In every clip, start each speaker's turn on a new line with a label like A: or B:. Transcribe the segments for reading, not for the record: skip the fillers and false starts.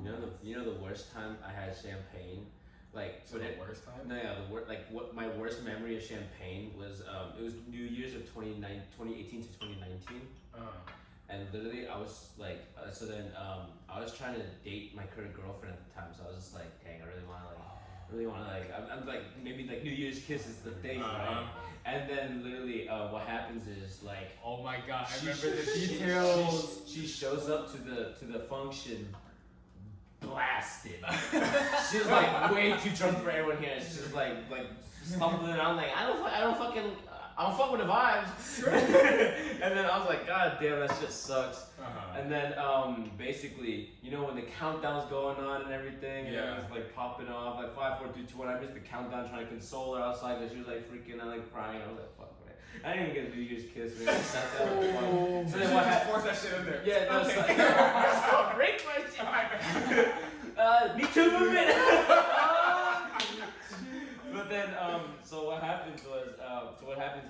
A: You know the worst time I had champagne, like
B: So the worst time?
A: No, yeah, what my worst memory of champagne was it was New Year's of 2018 to 2019. And literally I was like I was trying to date my current girlfriend at the time, so I was just like, dang, I really want to I'm like maybe like New Year's kiss is the thing, right? And then literally what happens is like,
C: oh my god, I remember the details.
A: She shows up to the function blasted. She's like way too drunk for everyone here. She's just like stumbling around like I'm fucking with the vibes. And then I was like, god damn, that shit sucks. And then basically, you know, when the countdown's going on and everything, and it was like popping off, like 5, 4, 3, 2, 1. I missed the countdown trying to console her outside because she was like freaking out, like crying. I was like, fuck, man. I didn't even get a New Year's kiss, man. I just sat there like, fuck. So then what happened?
B: Force that shit in there.
A: Yeah, no, so great question. Me too movement. But then, so what happens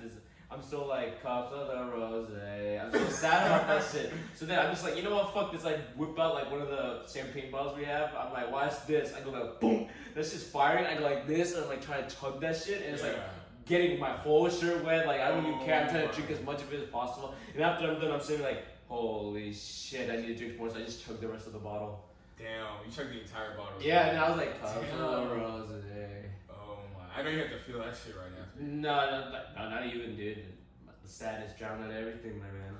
A: is I'm still like cups of the rose. I'm so sad about that shit. So then I'm just like, you know what? Fuck this. I whip out like one of the champagne bottles we have. I'm like, watch this. I go like, boom. That's just firing. I go like this, and I'm like trying to chug that shit, and it's like getting my whole shirt wet. Like I don't even care. I'm trying to drink as much of it as possible. And after I'm done, I'm sitting like, holy shit, I need to drink more. So I just chugged the rest of the bottle.
B: Damn, you chugged the entire bottle.
A: Yeah, and I was like, cups of the rose.
B: Oh my, I know you have to feel that shit right now.
A: No, not even, dude. The sadness drowned out everything, my man.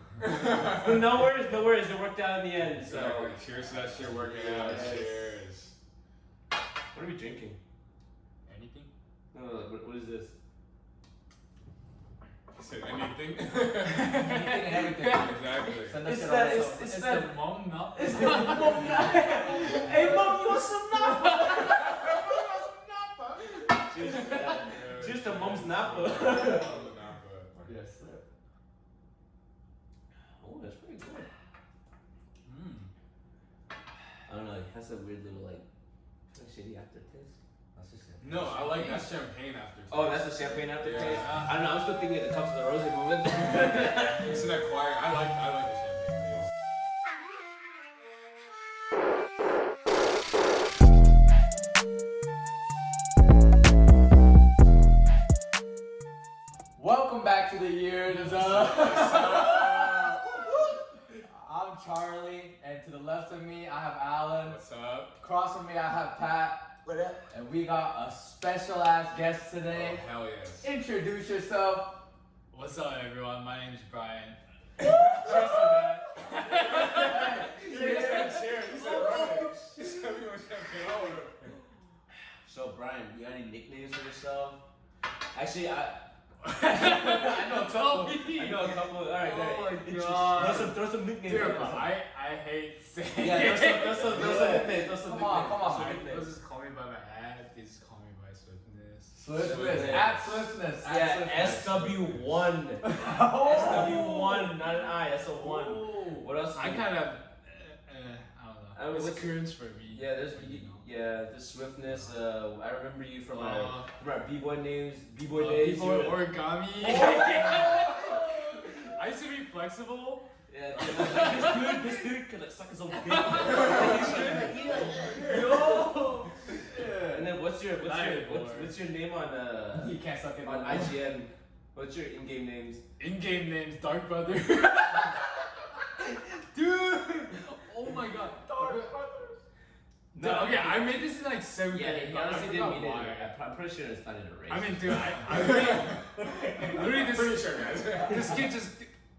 A: But no worries. It worked out in the end. So
B: exactly. Cheers to that shit working out.
A: Yes.
B: Cheers.
A: What are we drinking?
C: Anything?
A: No, what is this?
B: You said anything?
D: Anything and everything.
B: Exactly.
C: It's the mom nut.
A: It's the mom nut. Hey mom, you want some napa? Just the mom's napa.
D: Yes, sir.
A: Oh, that's pretty good. I don't know, it has a weird little like shitty aftertaste. That's just it.
B: No, I like that champagne aftertaste.
A: Oh, that's the champagne aftertaste? I don't know, I'm still thinking of the cups of the rose moment.
B: It's an acquired. I like the champagne taste.
D: Welcome back to the years. I'm Charlie, and to the left of me, I have Alan.
B: What's up?
D: Across from me, I have Pat. What up? And we got a special ass guest today.
B: Oh, hell yes.
D: Introduce yourself.
C: What's up, everyone? My name is Brian. Cheers to that.
A: So Brian, you got any nicknames for yourself? Actually, I know a couple. All right,
D: Oh my god.
A: Throw some nicknames.
C: Dude,
A: out.
C: I hate saying
A: Yeah, throw some nicknames.
D: Come on.
C: People just call me by my ad, they just call me by Swiftness.
D: Swiftness. At Swiftness.
A: Yeah, SW1. SW1, not an I. That's a 1. What else?
C: I kind of, I don't know. It's cringe for me.
A: Yeah, there's Swiftness. I remember you from our b-boy names, b-boy days.
C: B-boy origami. I used to be flexible.
A: Yeah, this dude could like suck his own dick.
D: Yo.
A: And then what's your name on
D: He can't suck it
A: on IGN? What's your in-game names?
C: In-game names, Dark Brother. Dude! Oh my god.
D: Dark Brothers.
C: No, okay, I made this in like 7th
A: Yeah,
C: grade.
A: he
C: but
A: honestly
C: I
A: didn't
C: forgot
A: mean
C: why.
A: it. I'm pretty sure it's not in a race.
C: I mean, dude, I literally this,
B: Pretty sure, guys.
C: this kid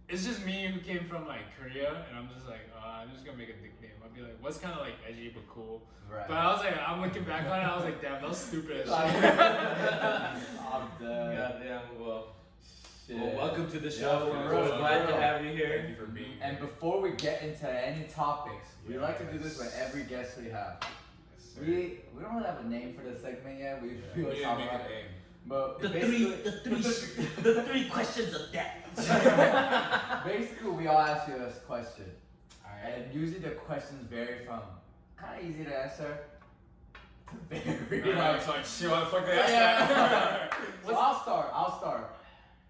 C: it's just me who came from like Korea, and I'm just like, I'm just gonna make a nickname. I'll be like, what's kind of like edgy but cool.
D: Right.
C: But I was like, I'm looking back on it, I was like, damn, that was stupid as shit.
D: I'm dead.
A: Goddamn, well.
D: Shit.
A: Well, welcome to the show.
D: Yeah,
A: We're
D: for
A: glad
D: real.
A: to have you here.
B: Thank you for being here.
D: And before we get into any topics, we like to do this with every guest we have.
B: Yes,
D: We don't really have a name for this segment yet. We
B: we
D: feel
B: didn't
D: like
B: make
D: about
B: a name.
D: But
A: The three questions of death.
D: basically, we all ask you this question,
C: Alright.
D: and usually the questions vary from kind of easy to answer to very
B: Yeah,
D: like.
B: it's like, shit, why the fuck they asked
D: Yeah.
B: that?
D: So I'll start.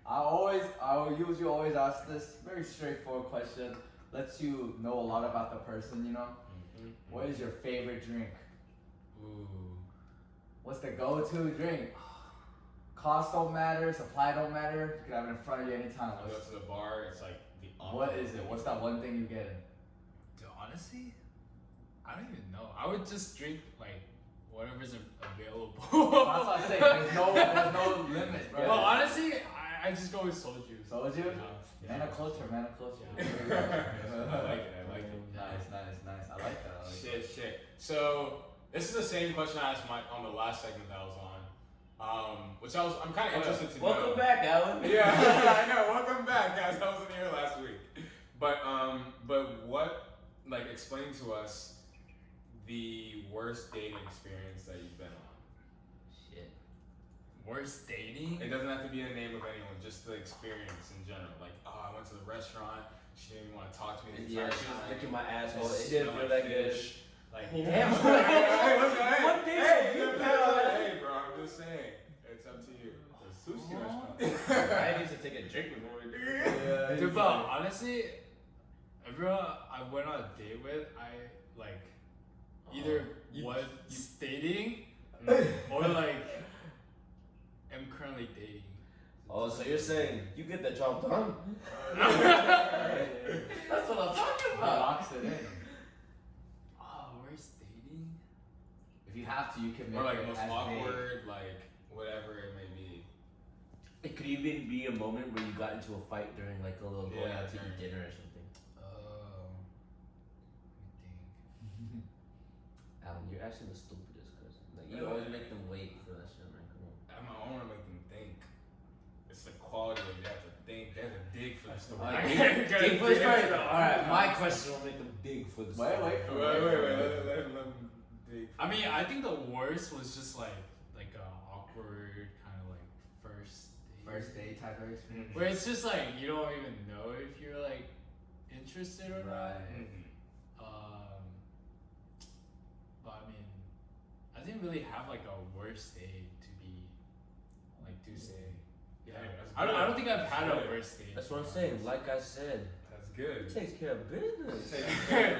D: I will usually always ask this very straightforward question. Lets you know a lot about the person, you know. What is your favorite drink?
C: Ooh.
D: What's the go-to drink? Cost don't matter, supply don't matter. You can have it in front of you anytime.
B: I go to the bar, it's like the
D: What is it? What's that one thing you get?
C: Dude, honestly, I don't even know. I would just drink like whatever's available.
D: That's what I'm saying. There's no limit, bro.
C: Well, honestly, I just go with soju.
D: Soju?
C: Yeah.
D: Man of culture, man of culture.
C: Yeah.
B: I like it.
D: Nice. I like that.
B: Shit. So this is the same question I asked Mike on the last segment that I was on, which I'm kind of interested to know.
A: Welcome back, Alan.
B: Yeah, I know. Welcome back, guys. I wasn't here last week. But what, like, explain to us the worst dating experience that you've been on.
A: Shit.
C: Worst dating?
B: It doesn't have to be the name of anyone, just the experience in general. Like, oh, I went to the restaurant. She didn't even want to talk to me the
A: Yeah,
B: entire
A: she was
B: time.
A: licking my asshole. It
B: Smelled
A: didn't feel
B: like
A: that good.
B: fish. Like,
A: Damn.
B: What
A: day
B: hey,
A: you
B: hey, bro, I'm just saying. It's up to you. It's a sushi restaurant.
A: I need to take a drink before we do it.
C: Dude, but honestly, everyone I went on a date with, I like either was dating or like am currently dating.
A: Oh, so you're saying you get the job done? That's what I'm talking about.
D: Locks it in.
C: Oh, worst dating?
D: If you have to, you can make
B: Or like
D: it
B: most
D: as
B: awkward, like whatever it may be.
A: It could even be a moment where you got into a fight during like a little going
B: Yeah,
A: out to eat
B: during-
A: dinner or something.
C: Oh, let me think.
A: Alan, you're actually the stupidest person. Like you always make them wait for that shit, man. Come on.
B: I want to make them think. It's the quality of they have to think. They have to dig for the story.
A: Alright, dig for the story. Alright, my question will make them dig for the story.
D: Wait.
B: Let them dig.
C: I mean, I think the worst was just like a awkward kind of like first date
D: type of experience.
C: where it's just like you don't even know if you're like interested or not. But I mean, I didn't really have like a worst date to be like to say. Yeah,
B: that's
C: I don't
B: good.
C: think I've had a
B: That's good.
C: worst date.
A: That's what I'm saying. Like I said,
B: That's
A: he
B: good.
A: takes care of business.
B: Business, for real.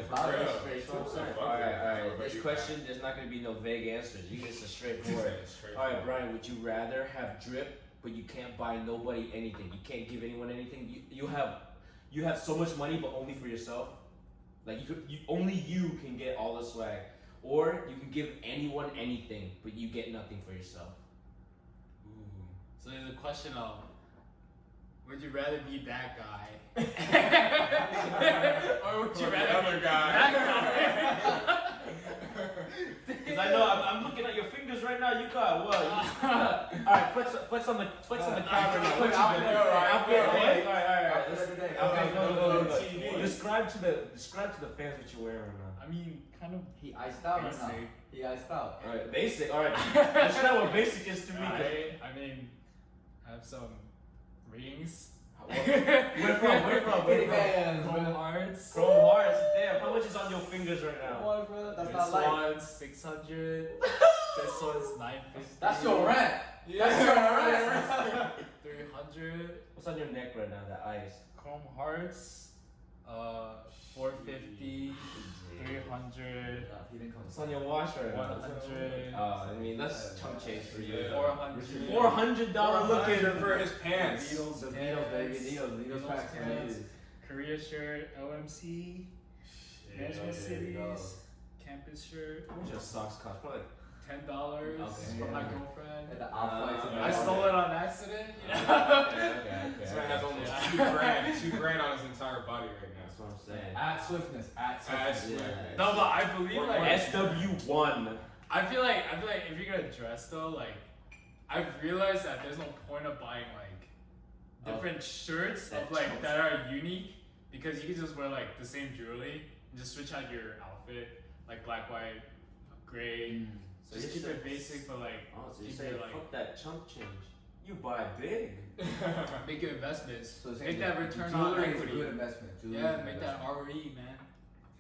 A: That's what I'm saying. Alright. This question, there's not gonna be no vague answers. You get some straightforward. Alright, Brian, would you rather have drip, but you can't buy nobody anything? You can't give anyone anything. You have so much money, but only for yourself. Like only you can get all the swag, or you can give anyone anything, but you get nothing for yourself.
C: Ooh. So there's a question of, would you rather be that guy, or would you rather
B: Other
C: be
B: guy.
C: that guy?
A: Cause I know I'm looking at your fingers right now. You got what? Alright, flex on the camera now. What you
D: Outfit,
A: got?
D: alright.
A: Alright.
D: Outfit of the day.
A: Okay, go.
B: TV.
A: Describe to the fans what you're wearing right now.
C: I mean, kind of
D: He iced out right now.
C: basic.
D: He iced out.
A: Alright, basic. Alright, that's not what basic is to me.
C: I mean, I have some rings.
A: Where from?
D: Kitty bands,
C: Chrome
D: bro.
C: hearts.
A: Chrome hearts. Damn, how much is on your fingers right
D: Come
A: now?
D: on, bro. That's
C: This
D: not light.
C: one's 600. This one's 950.
D: That's your rent. That's your rent.
C: 300.
A: What's on your neck right now? That ice.
C: Chrome hearts. 450. 300.
D: He didn't come.
A: What's on your watch right now?
C: 100.
A: I mean that's chump change for you.
C: $400.
A: $400 looking
B: for his pants.
D: Needles, baby. Needles packs.
C: pants. Korea shirt. LMC. Management Cities. Campus shirt.
A: How much your socks cost? Probably
C: $10
A: Okay.
C: from my
D: And
C: girlfriend.
D: the off-whites and the
C: I stole it on accident.
A: okay.
B: This man has almost
C: Yeah.
B: $2 grand on his entire body right now.
A: That's what I'm saying.
D: At Swiftness. At Swiftness.
A: Yeah.
C: No, but I believe like
A: SW1.
C: I feel like if you're gonna dress though, like I've realized that there's no point of buying like different shirts
A: that
C: of like
A: chunks.
C: that are unique because you can just wear like the same jewelry and just switch out your outfit like black, white, gray.
A: So
C: Just
A: you're
C: keep it
A: saying-
C: basic, but like
A: Oh, so you
C: keep
A: say
C: it like
A: fuck that chump change. You buy big.
C: make your investments.
D: So
C: Make that return on
D: jewelry is a
C: equity.
D: good investment. Jewelry
C: Yeah,
D: is a
C: make
D: good
C: that
D: investment.
C: ROE, man.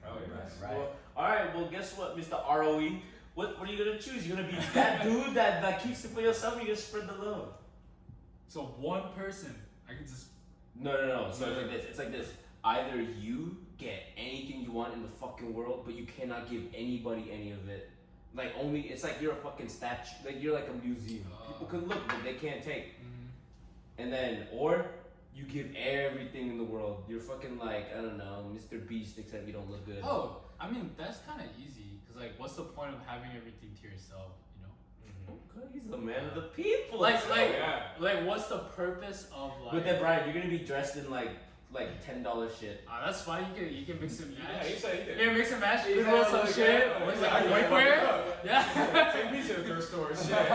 B: Hell yeah.
D: Right.
A: Well, all right. Well, guess what, Mr. ROE? What are you gonna choose? You gonna be that dude that keeps it for yourself? Or you gonna spread the love?
C: So one person, I can just
A: No. So it's like this. It's like this. Either you get anything you want in the fucking world, but you cannot give anybody any of it. Like only, it's like you're a fucking statue. Like you're like a museum. People can look, but they can't take. And then, or you give everything in the world. You're fucking like, I don't know, Mr. Beast, except you don't look good.
C: Oh, I mean, that's kind of easy. Because, like, what's the point of having everything to yourself, you know?
A: Okay, he's the man of the people.
C: Like,
B: Yeah.
C: like, what's the purpose of, like...
A: But then, Brian, you're gonna be dressed in like $10 shit.
C: That's fine. You can mix and match.
B: Yeah, you said
C: You can mix and match.
D: You
C: You can roll
D: said,
C: some
D: look,
C: shit.
B: yeah,
C: What's
B: yeah,
C: that?
B: yeah,
C: Workwear?
B: yeah.
C: Yeah.
B: Take me to the thrift store. Shit.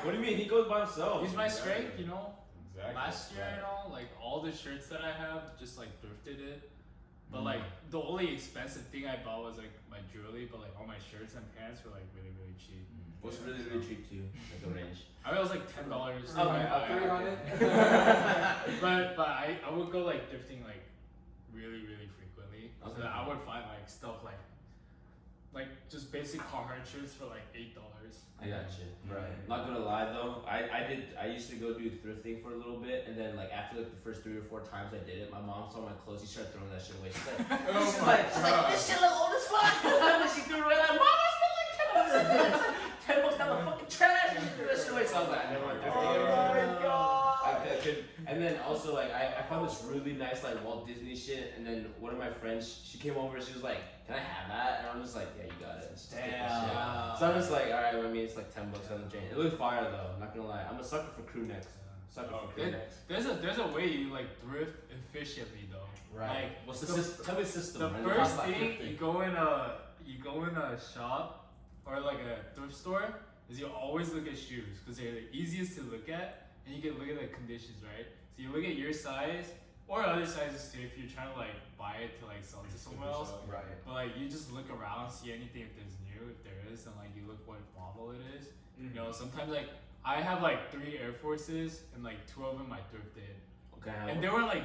A: What do you mean? He goes by himself.
C: Use my
B: Exactly.
C: strength, you know?
B: Exactly.
C: Last year and all, like, all the shirts that I have, just, like, thrifted it. But, like, the only expensive thing I bought was, like, my jewelry. But, like, all my shirts and pants were, like, really, really cheap.
A: What's really cheap to you? Like the range.
C: I mean, it was like $10.
A: Okay,
D: 300.
C: But I would go like thrifting like really frequently. So
A: Okay.
C: that I would find like stuff like just basic Carhartt shirts for like $8.
A: I got you.
D: Right.
A: Not gonna lie though, I used to go do thrifting for a little bit, and then like after like the first 3 or 4 times I did it, my mom saw my clothes. She started throwing that shit away. She's like,
B: Oh my
A: she's like, this shit look old as fuck. And then she threw it away like, Mom, I spent like $10 down the fucking trash. And she threw that shit away. So I was like, I never went thrifting ever. I could, and then also like I found this really nice like Walt Disney shit, and then one of my friends, she came over and she was like, can I have that? And I'm just like, yeah, you got it. Just take that shit.
D: Damn.
A: So I'm just like, alright, well, I mean it's like $10 on the chain. It looks fire though, I'm not gonna lie. I'm a sucker for crew necks. Sucker for crew necks.
C: There's a way you like thrift efficiently though.
D: Right.
C: Like
A: What's the system? Tell me the system.
C: the
A: man.
C: first
D: Talk about
C: thing
D: thrifting.
C: you go in a shop or like a thrift store is you always look at shoes because they're the easiest to look at and you can look at the conditions, right? So you look at your size or other sizes too if you're trying to like buy it to like sell to someone else.
D: Right.
C: But like you just look around, see anything if there's new, if there is, then like you look what model it is. You know, sometimes like I have like 3 Air Forces and like 2 of them I thrifted.
A: Okay.
C: And they were like,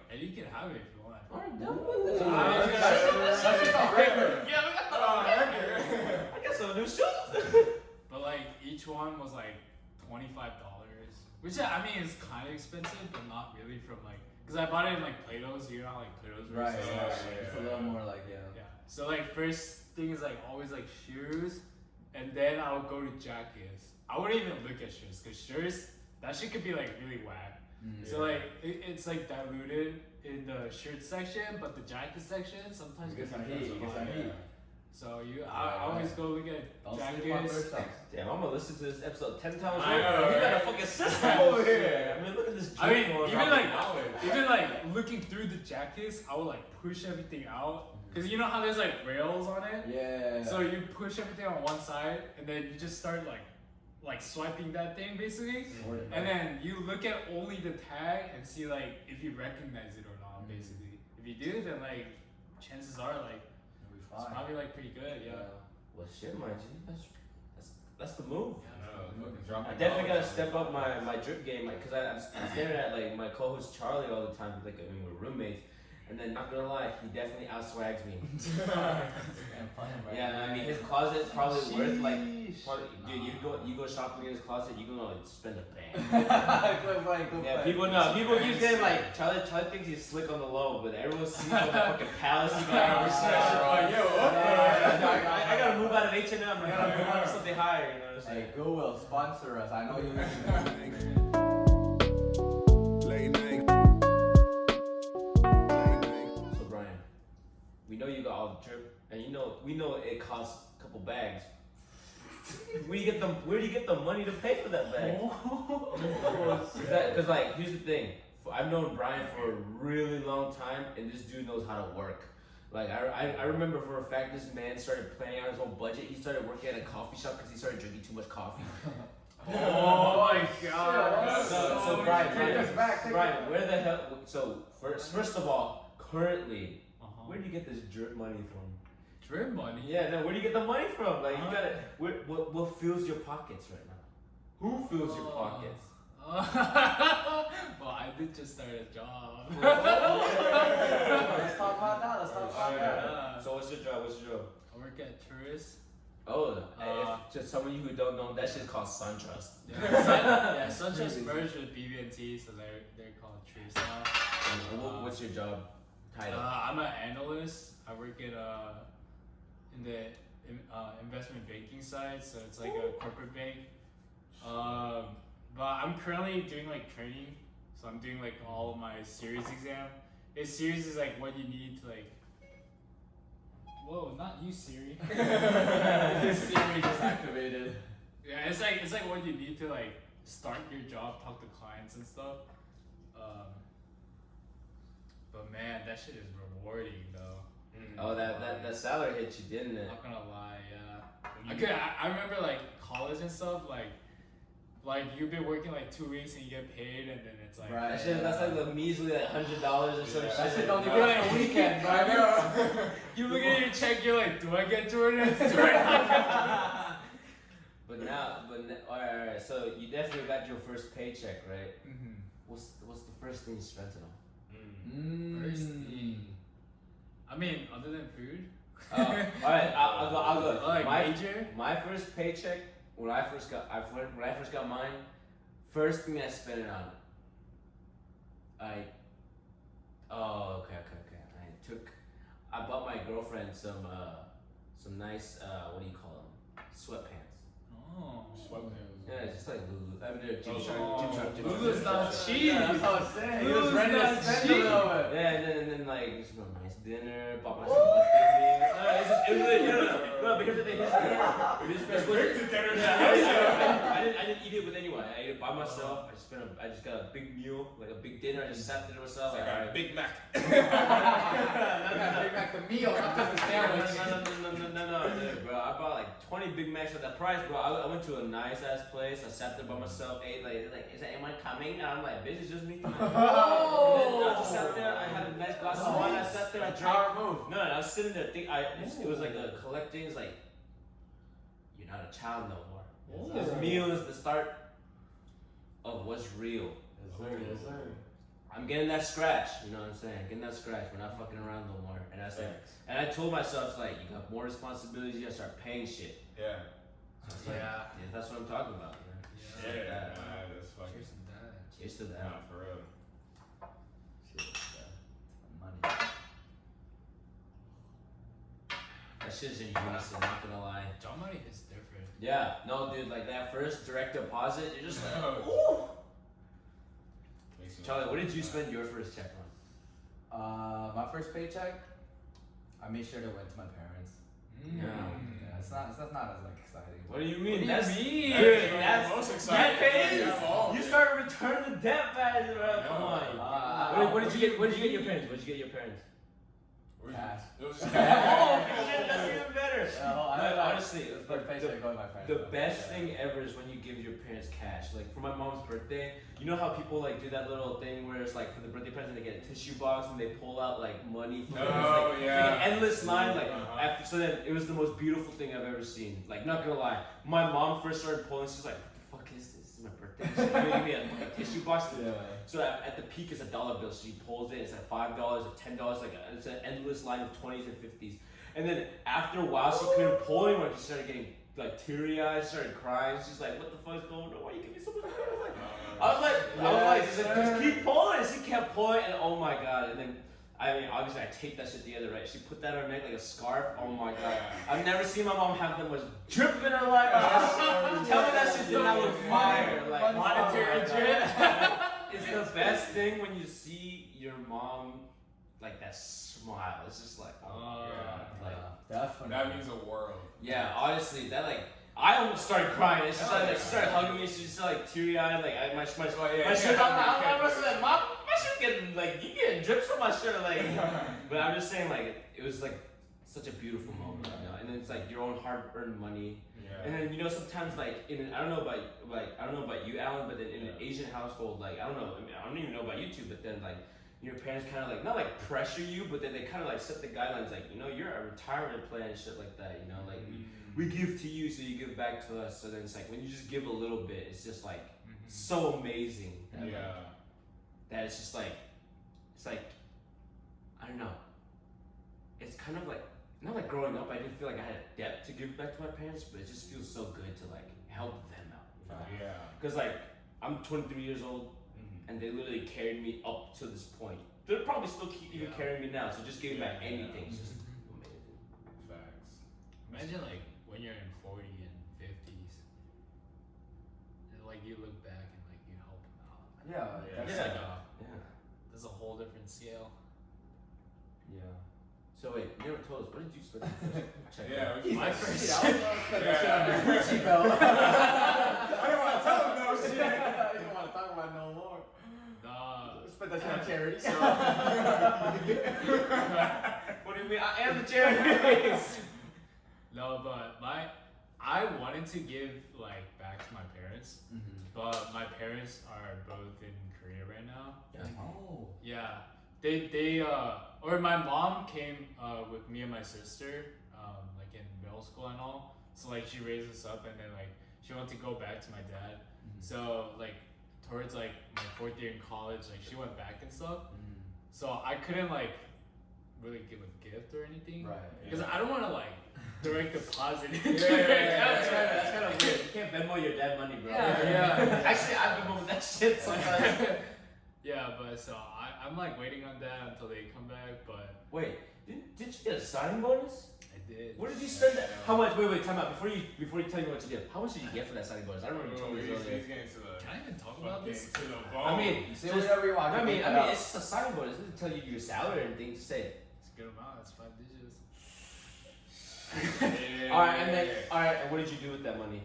C: hey, you can have it if you want.
A: Alright, definitely.
D: That's just on record.
A: Yeah, we got the I got some new shoes.
C: But like each one was like $25, which I mean is kind of expensive, but not really from like, cause I bought it in like Plato's, you know, like Plato's.
D: Right.
C: versus,
B: Yeah,
C: like,
B: yeah,
D: It's a little more like, yeah.
C: Yeah. So like first thing is like always like shoes, and then I would go to jackets. I wouldn't even look at shirts, cause shirts that shit could be like really whack. So like it's like diluted in the shirt section, but the jacket section sometimes
D: You get some
C: gets
D: heat, you get some heat.
C: So I always go look at
D: Don't sleep on
C: jackets.
D: thrift shops.
A: Damn, I'm gonna listen to this episode 10 times
B: I
A: over.
B: know,
A: You got a
B: right?
A: fucking system over here. I mean, look at this.
C: I mean,
A: drip going
C: even
A: on.
C: like
B: knowledge.
C: even like looking through the jackets, I would like push everything out, cause you know how there's like rails on it.
D: Yeah.
C: So you push everything on one side, and then you just start like swiping that thing basically, and then you look at only the tag and see like if you recognize it or not. Basically, if you do, then like chances are like
D: It'll be
C: it's
D: fine.
C: probably like pretty good. Yeah.
A: Well, shit, my G. That's the move. I
B: I
A: definitely gotta step up my drip game, because I'm staring at like my co-host Charlie all the time. Like, I mean, we're roommates, and then not gonna lie, he definitely outswags me. Yeah, I mean, his closet's probably worth like, dude, you go shopping in his closet, you gonna spend a bang. Yeah, people know. People keep saying like Charlie thinks he's slick on the low, but everyone sees what the fucking palace he got. I gotta move out of H&M. I gotta move out of something higher. You know what I'm saying?
D: Hey, Goodwill, sponsor us. I know you listen.
A: So Brian, we know you got all the drip, and we know it costs a couple bags. Where do you get the money to pay for that bag? Because like, here's the thing. I've known Brian for a really long time, and this dude knows how to work. Like I remember for a fact this man started planning on his own budget. He started working at a coffee shop because he started drinking too much coffee.
C: Oh my god.
A: So Brian,
D: Take us back.
A: Brian, where the hell? So first of all, currently, where do you get this drip money from?
C: Drip money?
A: Yeah, no, where do you get the money from? Like, you gotta, what fills your pockets right now? Who fills your pockets?
C: Well, I did just start a job.
D: Let's talk about that. Let's talk about that.
A: So what's your job?
C: I work at Tourist.
A: Oh, to some of you who don't know, that shit's called SunTrust.
C: Yeah, SunTrust merged with BB&T, so they're called Tourist now.
A: What's your job? title?
C: I'm an analyst. I work at in the investment banking side, so it's like a corporate bank. But I'm currently doing like training, so I'm doing like all of my series exam. Series is like what you need to like. Whoa, not you, Siri.
D: This Siri just activated.
C: Yeah, it's like what you need to like start your job, talk to clients and stuff. But man, that shit is rewarding though.
A: Oh, that salary hit you, didn't it?
C: Not gonna lie, yeah. I remember like college and stuff, like you've been working like 2 weeks and you get paid, and then it's like
D: Right.
A: That's like the measly like $100 or some shit.
D: That shit don't
C: You're
D: even
C: like
D: like a weekend, bro.
B: I know.
C: you look at your check, you're like, do I get Jordans? Do I not get Jordans?
A: Alright. So you definitely got your first paycheck, right?
C: Mm-hmm.
A: What's the first thing you spent it on?
C: First thing. I mean, other than food.
A: Alright, I'll go.
C: Like major.
A: My first paycheck when I first got mine, first thing I spent it on. I bought my girlfriend some nice what do you call them? Sweatpants.
C: Oh.
B: Sweatpants.
A: Yeah, just like Lulu. I mean, they're
B: Oh,
A: Gym
C: Lulu's not
A: Shark.
C: cheap.
D: Yeah, that's what I'm saying. He was
C: Who's
D: ready to
C: not
D: spend
C: cheap?
D: a little bit.
A: Yeah, and then like just a nice dinner, bought myself a picnic. It was really, no, but here's the thing. I didn't eat it with anyone. I ate it by myself. I just got a big meal, like a big dinner. I just sat there to myself.
B: It's like a Big Mac.
D: Big Mac the meal, not just the sandwich.
A: No, dude, bro. I bought like 20 Big Macs at that price, bro. I went to a nice ass place. I sat there by myself, ate like, is anyone coming? And I'm like, bitch, it's just me. And then I just sat there. I had a nice glass of wine. I sat there. I drank.
D: Power move.
A: No, I was sitting there. It was like a collecting. It's like you're not a child no more. This meal is the start of what's real.
D: Yes, sir.
A: I'm getting that scratch, you know what I'm saying? Getting that scratch. We're not fucking around no more. And that's like, and I told myself, it's like, you got more responsibilities, you gotta start paying shit.
B: Yeah.
A: So it's like,
C: Yeah.
A: that's what I'm talking about, man.
B: Yeah,
A: That.
B: that's fucking.
C: Cheers to that.
A: Cheers to that.
B: Nah, for real.
D: Money.
A: That shit's in unison, not gonna lie.
C: Job money is different.
A: Yeah, no, dude, like that first direct deposit, you're just like,
B: No.
A: ooh.
B: Makes me
A: Charlie,
B: laugh.
A: what did you spend your first check on?
D: My first paycheck, I made sure to went to my parents.
A: Yeah.
D: Yeah, it's not as like exciting.
A: What do you mean?
C: What do you
A: That's
C: mean?
A: Dude,
B: That's
A: that's
B: most
A: that
B: exciting.
A: pays.
B: Yeah.
A: You start returning the debt back, bro. Come on. What did you get your parents? What did you get your parents?
D: Cash.
B: It was just
A: Oh, shit, that's even better.
D: I
A: Honestly,
D: first paycheck going to my parents.
A: the best thing ever is when you give your parents cash. Like for my mom's birthday, you know how people like do that little thing where it's like for the birthday present they get a tissue box and they pull out like money from it. It's
B: Oh,
A: like,
B: yeah.
A: like an endless line. Like
B: Uh-huh.
A: so then it was the most beautiful thing I've ever seen. Like not gonna lie, my mom first started pulling. She's like, "What the fuck is this? This is my birthday." She's like, "Give me a fucking tissue box."
D: Yeah.
A: So at the peak it's $1 bill. So she pulls it. It's like $5 or $10. Like it's an endless line of 20s and 50s. And then after a while she couldn't pull anymore. She started getting like teary eyes. Started crying. She's like, "What the fuck's going on? Why you give me so much money?" I was like, just keep pulling. She kept pulling, and oh my god. And then I mean, obviously I taped that shit together, right? She put that on her neck like a scarf. Oh my god. I've never seen my mom have that much drip in her life. Tell me that shit did not look fire. Like
C: Monetary drip.
A: It's the best thing when you see your mom like that smile. It's just like, oh yeah, like
D: Definitely.
B: That means a world.
A: yeah. Honestly, that like I almost started crying. It's just like she started hugging me. She just like teary eyed. Like my shirt. I must have mom. My shirt getting like you getting drips from my shirt. Like, but I'm just saying like it was like such a beautiful moment, you know. And then it's like your own hard earned money. And then you know sometimes like I don't know about you, Alan, but then in an Asian household, like I don't even know about you two, but then like your parents kind of like not like pressure you, but then they kind of like set the guidelines, like you know you're a retirement plan and shit like that, you know, like we give to you so you give back to us. So then it's like when you just give a little bit, it's just like so amazing. That, like, that it's just like it's like I don't know. It's kind of like. Not like growing up, I didn't feel like I had a debt to give back to my parents, but it just feels so good to like help them out. You know?
B: Yeah.
A: Because like I'm 23 years old, and they literally carried me up to this point. they're probably still even
C: Yeah.
A: carrying me now. So just giving back
B: Yeah.
A: anything is just amazing.
B: Facts.
C: Imagine like when you're in 40 and 50s, and like you look back and like you help them out.
D: Yeah,
B: Yeah.
C: It's
A: Yeah.
C: like
A: Yeah.
C: there's a whole different scale.
A: Yeah. So wait, you never told us, what did you spend on the first check?
B: Yeah,
A: out?
B: we-
C: My first
D: I was gonna spend that shit on
B: Yeah.
D: the Gucci belt.
B: I don't want to tell him no shit.
D: You don't want to talk about it no more.
C: Nah.
D: Spend that shit on charity.
A: What do you mean? I am the charity.
C: No, but I wanted to give like back to my parents, but my parents are both in Korea right now.
D: Oh.
C: Yeah, they or my mom came with me and my sister like in middle school and all. So like she raised us up and then like she wanted to go back to my dad. So like towards like my 4th year in college, like she went back and stuff. So I couldn't like really give a gift or anything.
D: Right.
C: Because I don't want to like direct deposit into
B: Yeah,
C: it.
A: That's kind of weird. You can't Venmo your dad money, bro.
C: Yeah.
A: Actually, I Venmo with that shit sometimes.
C: Yeah, but so I'm like waiting on that until they come back, but
A: Wait, did you get a signing bonus?
C: I did.
A: What did you spend that? How much? Wait, time out. Before you tell me what you did, how much did you get for that signing bonus? I don't remember you told me this
B: He's
A: earlier.
B: getting to the
C: Can I even talk about this?
B: to the bone.
A: I mean,
D: You say whatever you want.
A: I mean,
D: Keep it up.
A: it's just a signing bonus. It doesn't tell you your salary or anything. Just say it.
C: It's a good amount. It's 5 digits.
B: Yeah.
A: All right, and what did you do with that money?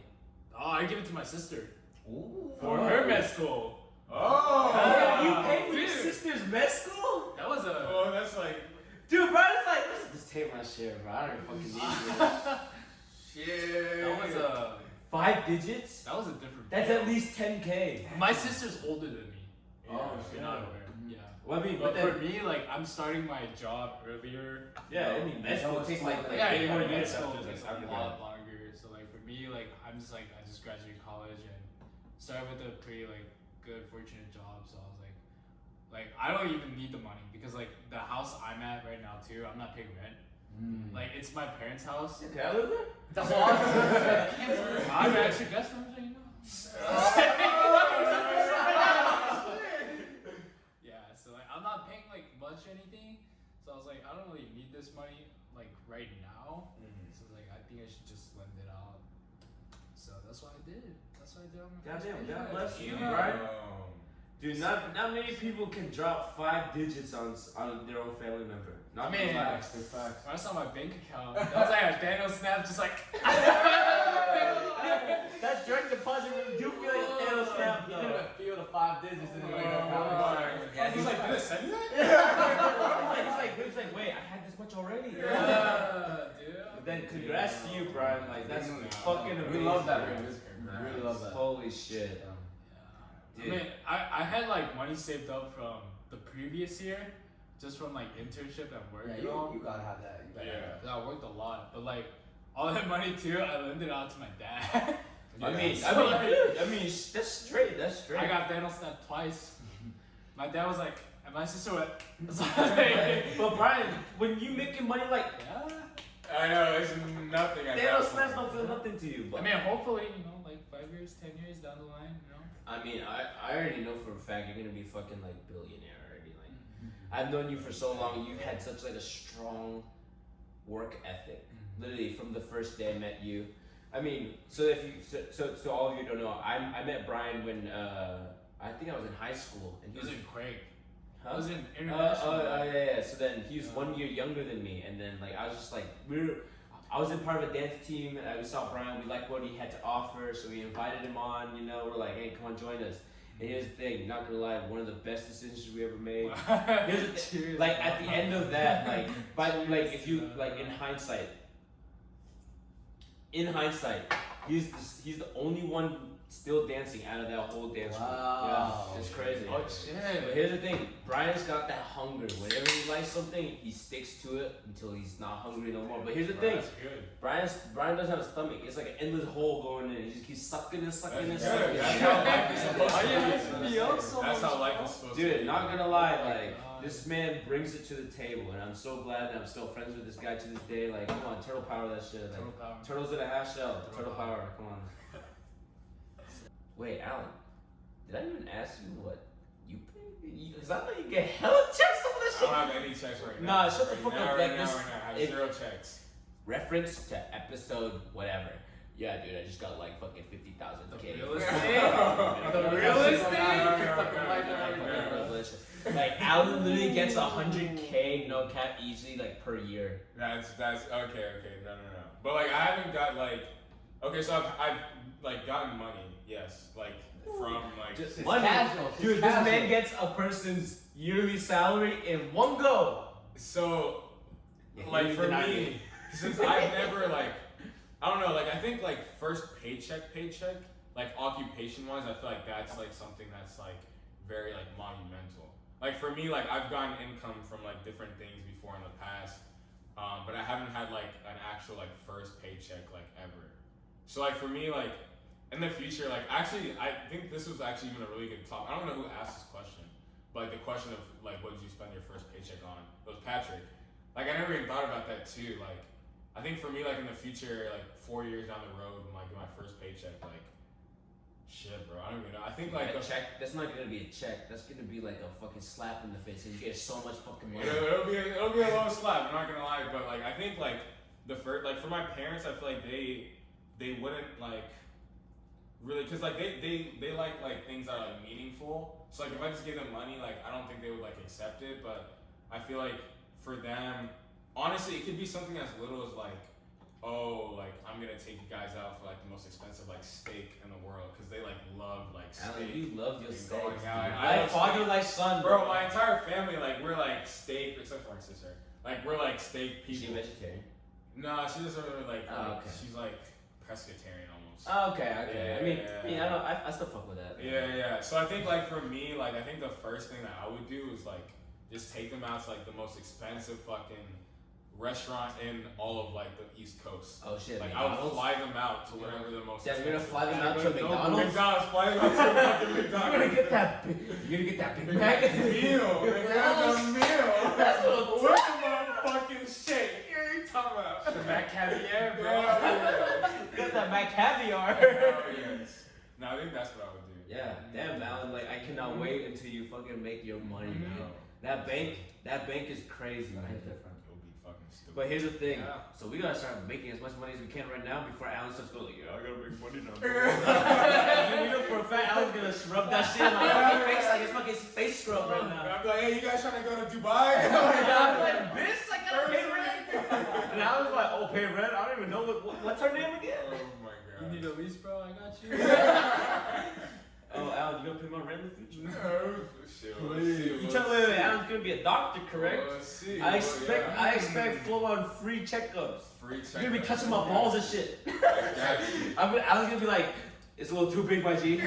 C: Oh, I give it to my sister
A: Ooh.
C: for her med school.
B: Oh.
A: You paid for your
C: Dude.
A: sister's med school?
C: That was a.
B: Oh, that's like
A: Dude, Brian's like, listen, just take my share, bro. I don't even fucking need it.
B: shit.
C: That was a.
A: 5 digits?
C: That was a different.
A: That's
C: deal.
A: at least 10K.
C: My sister's older than me.
A: Oh,
C: if you're
A: shit.
C: not aware. Yeah.
A: Well, I mean,
C: But
A: but
C: for me, like I'm starting my job earlier.
A: yeah, I mean, med school takes like
C: Yeah,
A: 8 more
C: med
A: years
C: school
A: after
C: takes
A: this.
C: a lot longer. So like for me, like I just graduated college and started with a pretty like good fortunate job. So I was like I don't even need the money because like the house I'm at right now too, I'm not paying rent. Like it's my parents' house.
A: Can I live there?
D: That's awesome.
C: I'm actually guest room, so you know. Yeah, so like I'm not paying like much anything. So I was like, I don't really need this money like right now. So like I think I should just lend it out. So that's what I did. That's what I did on my first
A: Goddamn,
C: paycheck.
A: God bless you,
C: Yeah.
A: right? Dude, not many people can drop 5 digits on their own family member. Not
C: I mean,
A: many.
D: Facts, they're facts.
C: When I saw my bank account, that was like a Daniel Snap, just like.
A: That direct deposit do feel like a tail snap,
D: You
A: though.
D: didn't even feel the 5 digits in the way that
A: Yeah,
B: He's like, did it send that?
A: he's like, wait, I had this much already.
C: Yeah, dude.
A: But then congrats to you, Brian. Like, that's fucking amazing.
D: We love that, man.
A: Nice.
D: We really love that.
A: Holy shit.
C: I mean, I had like money saved up from the previous year, just from like internship and work.
D: Yeah,
C: and all.
D: you gotta have that. You gotta have that.
C: 'Cause I worked a lot, but like all that money too, I lent it out to my dad.
A: I mean,
C: So,
A: that's straight. That's straight.
C: I got Daniel Snap twice. My dad was like, and my sister went.
A: But Brian, when you making money like
C: Yeah.
B: I know, it's nothing.
A: they don't snaps don't feel nothing to you. But
C: I mean, hopefully, like 5 years, 10 years down the line,
A: I mean, I already know for a fact you're gonna be fucking like billionaire already. Like, I've known you for so long. You've had such like a strong work ethic. Literally from the first day I met you. I mean, so all of you don't know, I met Brian when I think I was in high school and
C: He
A: he
C: was
A: was
C: in Craig.
A: huh?
C: I was in international.
A: Yeah. So then he was 1 year younger than me, and then like I was just like I was in part of a dance team, and we saw Brian. We liked what he had to offer, so we invited him on. We're like, hey, come on, join us. And here's the thing, not gonna lie, one of the best decisions we ever made. Here's the thing, like at the end of that, like if you like in hindsight, he's the only one still dancing out of that whole dance group.
D: Wow.
A: Yeah, it's crazy.
C: Oh
A: But
C: shit.
A: here's the thing, Brian's got that hunger. Whenever he likes something, he sticks to it until he's not hungry no more. But here's the thing,
B: That's good.
A: Brian doesn't have a stomach. It's like an endless hole going in. He just keeps sucking and sucking and
B: That's
A: sucking.
B: good. That's how life is supposed
C: Why
B: to
C: you have to
B: be.
C: be up so
B: That's
C: much,
B: how life
C: bro?
B: is supposed to be.
A: Dude, not gonna lie,
C: Oh my
A: like
C: God.
A: this man brings it to the table, and I'm so glad that I'm still friends with this guy to this day. Like, come on, turtle power that shit. Like,
C: Turtle power.
A: turtles in a half shell.
C: Turtle
A: Turtle
C: power.
A: power. Come on. Wait, Alan, did I even ask you what Cause I know you get hella checks on this
B: I
A: shit.
B: don't have any checks right now.
A: Nah, shut the fuck up.
B: Right
A: Like
B: now,
A: this.
B: I have
A: if-
B: 0 checks.
A: Reference to episode whatever. Yeah, dude, I just got like fucking 50,000 K.
C: real estate?
A: The
C: real estate?
A: Like Alan literally gets 100K no cap easily like per year.
B: That's okay. No. But like I haven't got like okay, so I've like gotten money, yes, like from like
D: Just- It's
A: Money.
D: casual, it's
A: Dude,
D: casual.
A: this man gets a person's yearly salary in one go.
B: so
A: Yeah, he
B: like
A: didn't
B: for
A: deny
B: me, since I've never like I don't know, like I think like first paycheck, like occupation wise, I feel like that's like something that's like very like monumental. Like for me, like I've gotten income from like different things before in the past, but I haven't had like an actual like first paycheck like ever. So like for me, like in the future, like actually I think this was actually even a really good topic. I don't know who asked this question, but like the question of like what did you spend your first paycheck on? It was Patrick. Like I never even thought about that too. Like I think for me, like in the future, like 4 years down the road, when like my first paycheck, like shit, bro, I don't even know. I think like
A: a check. That's not gonna be a check. That's gonna be like a fucking slap in the face. And you get so much fucking money.
B: it'll be a low slap. I'm not gonna lie, but like I think like the first like for my parents, I feel like they wouldn't like really because like they like things that are like meaningful. So like if I just gave them money, like I don't think they would like accept it. But I feel like for them, honestly, it could be something as little as like, oh, like I'm gonna take you guys out for like the most expensive like steak in the world because they like love like
A: Alan,
B: steak.
A: you love your
B: And
A: steak.
B: going out.
A: Like
B: love
A: father,
B: steak.
A: like son,
B: Bro, my entire family, like, we're like steak, except for my sister. Like, we're like steak
A: Is she
B: people.
A: vegetarian?
B: No, she doesn't really like,
A: Oh, okay.
B: she's like pescatarian almost.
A: Oh, okay.
B: Yeah,
A: I mean,
B: yeah.
A: I still fuck with that.
B: Yeah. So I think, like, for me, like, I think the first thing that I would do is, like, just take them out to, like, the most expensive fucking restaurant in all of, like, the East Coast.
A: Oh shit.
B: Like, I would
A: McDonald's?
B: fly them out to whatever the most
A: Yeah, you're gonna
B: expensive-
A: fly them out to
B: No,
A: McDonald's?
B: McDonald's, fly them out to fucking
A: You're
B: McDonald's.
A: gonna get that. You're gonna get that Big Mac
B: meal. The meal.
A: That's what
B: Where's the motherfucking shake? What are you talking about?
C: The Mac caviar, bro.
A: Get that Mac caviar.
B: Oh, yes. No, I think that's what I would do.
A: Yeah, damn, Alan. Like, I cannot wait until you fucking make your money,
B: No.
A: man. That bank is crazy, man.
D: different.
B: It would be fucking stupid.
A: But here's the thing.
C: Yeah.
A: So we gotta start making as much money as we can right now before Alan starts going like, yeah, I gotta make money now. You know for a fact Alan's gonna scrub that shit on my face like it's fucking space scrub right now.
B: I'm like, hey, you guys trying to go to Dubai?
A: I'm like, bitch, I gotta pay rent. And Alan's like, oh, pay rent? I don't even know what's her name again.
B: Oh my
C: You
B: god.
C: need a lease, bro? I got you.
A: Oh, Alan, you gonna pay my rent in the future?
B: No, shit, we'll see,
A: You tell me Alan's gonna be a doctor, correct?
B: We'll see.
A: I expect full on free checkups.
B: Free check.
A: You're gonna be touching my balls and shit.
B: Exactly.
A: Alan's gonna be like, it's a little too big, my G.